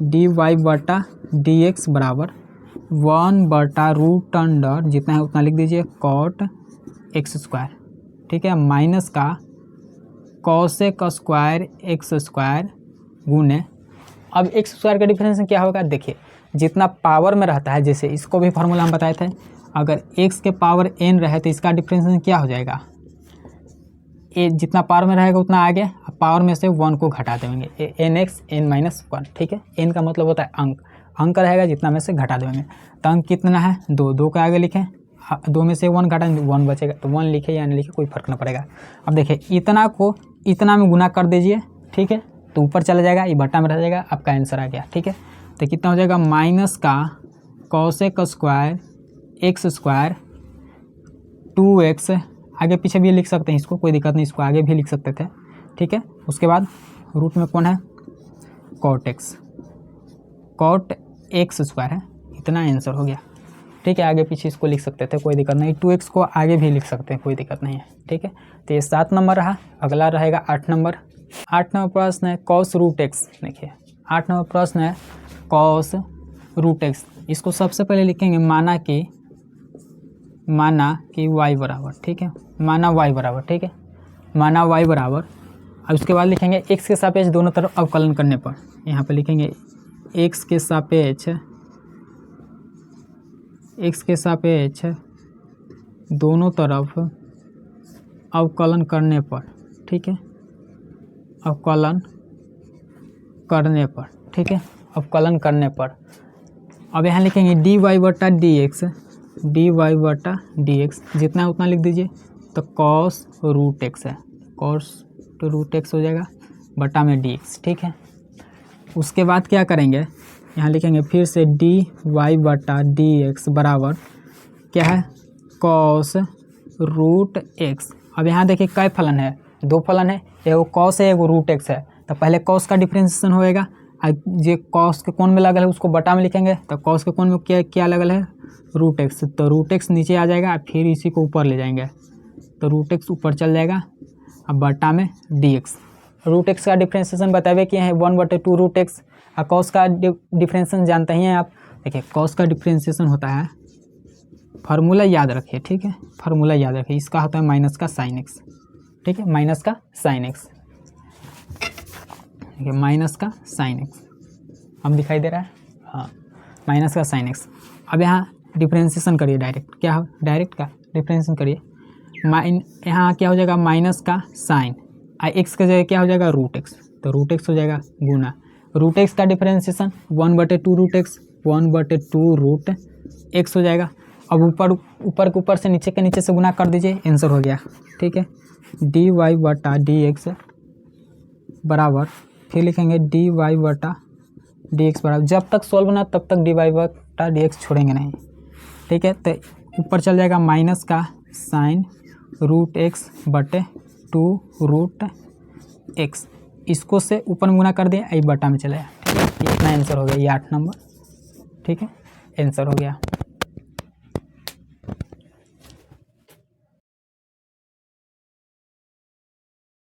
dy बटा dx बराबर 1/रूट अंडर जितना है उतना लिख दीजिए कॉट एक्स स्क्वायर, ठीक है, माइनस का कोसेक स्क्वायर एक्स स्क्वायर गुने, अब एक्स स्क्वायर का डिफरेंस क्या होगा, देखिए जितना पावर में रहता है, जैसे इसको भी फार्मूला हम बताए थे, अगर x के पावर n रहे तो इसका डिफरेंस क्या हो जाएगा, ए जितना पावर में रहेगा उतना आगे, पावर में से 1 को घटा देंगे, nx n-1, ठीक है। n का मतलब होता है अंक रहेगा, जितना में से घटा देंगे, तो अंक कितना है 2 के आगे लिखें, 2 में से 1 घटाएंगे 1 बचेगा, तो 1 लिखे या नहीं लिखे कोई फर्क ना पड़ेगा। अब देखिए इतना को इतना में गुना कर दीजिए, ठीक है, तो ऊपर चला जाएगा, ये बटा में रह जाएगा, आपका आंसर आ गया। ठीक है, तो कितना हो जाएगा माइनस का cosec square x square 2x, आगे पीछे भी लिख सकते हैं इसको, कोई दिक्कत नहीं, इसको आगे भी लिख सकते थे। ठीक है, उसके बाद रूट में कौन है कॉट एक्स स्क्वायर है, इतना आंसर हो गया। ठीक है, आगे पीछे इसको लिख सकते थे, कोई दिक्कत नहीं, 2x को आगे भी लिख सकते हैं, कोई दिक्कत नहीं है। ठीक है, तो ये 7 नंबर रहा। अगला रहेगा 8 नंबर। 8 नंबर प्रश्न है कॉस रूट एक्स। देखिए 8 नंबर प्रश्न है कॉस रूट एक्स। इसको सबसे पहले लिखेंगे माना कि y बराबर। ठीक है, माना y बराबर। ठीक है, माना y बराबर, और उसके बाद लिखेंगे x के सापेक्ष दोनों तरफ अवकलन करने पर। यहाँ पे लिखेंगे x के सापेक्ष दोनों तरफ अवकलन करने पर। ठीक है, अवकलन करने पर। ठीक है, अवकलन करने पर। अब यहाँ लिखेंगे dy बटा dx, जितना उतना लिख दीजिए, तो कॉस रूट एक्स है, कॉस टू रूट एक्स हो जाएगा बटा में dx। ठीक है, उसके बाद क्या करेंगे, यहाँ लिखेंगे फिर से dy बटा dx बराबर क्या है कॉस रूट एक्स। अब यहाँ देखिए कै फलन है, 2 फलन है, एगो कॉस है एगो रूट एक्स है, तो पहले कॉस का डिफ्रेंशिएशन होएगा, जो कॉस के कोण में लगल है उसको बटा में लिखेंगे, तो कॉस के कोण में क्या लगल है रूट एक्स, तो रूट एक्स नीचे आ जाएगा, फिर इसी को ऊपर ले जाएंगे, तो रूट एक्स ऊपर चल जाएगा, अब बटा में dx। रूट एक्स का डिफ्रेंशिएशन बतावे कि है 1/2 रूट एक्स, और कॉस का डिफ्रेंशिएशन जानते ही हैं आप। देखिए कॉस का डिफ्रेंशिएशन होता है, फार्मूला याद रखिए। ठीक है, फार्मूला याद रखिए, इसका होता है माइनस का साइन एक्स। ठीक है, माइनस का साइन एक्स, देखिए माइनस का साइन एक्स अब दिखाई दे रहा है, हाँ माइनस का साइन एक्स। अब यहाँ डिफ्रेंशिएशन करिए डायरेक्ट, क्या हो डायरेक्ट का डिफ्रेंशिएशन करिए, यहाँ क्या हो जाएगा माइनस का साइन, एक्स का जगह क्या हो जाएगा रूट एक्स, तो रूट एक्स हो जाएगा गुना रूट एक्स का differentiation 1/2 root x, 1/2 root x हो जाएगा। अब ऊपर से नीचे के नीचे से गुना कर दीजिए, आंसर हो गया। ठीक है, dy बटा dx बराबर, फिर लिखेंगे dy बटा dx बराबर, जब तक सॉल्व ना तब तक dy बटा dx छोड़ेंगे नहीं। ठीक है, तो ऊपर चल जाएगा माइनस का साइन रूट एक्स बटे 2 रूट एक्स, इसको से ऊपर में गुना कर दिया, आई बटा में चला गया। ठीक है, इतना आंसर हो गया, ये 8 नंबर। ठीक है, आंसर हो गया।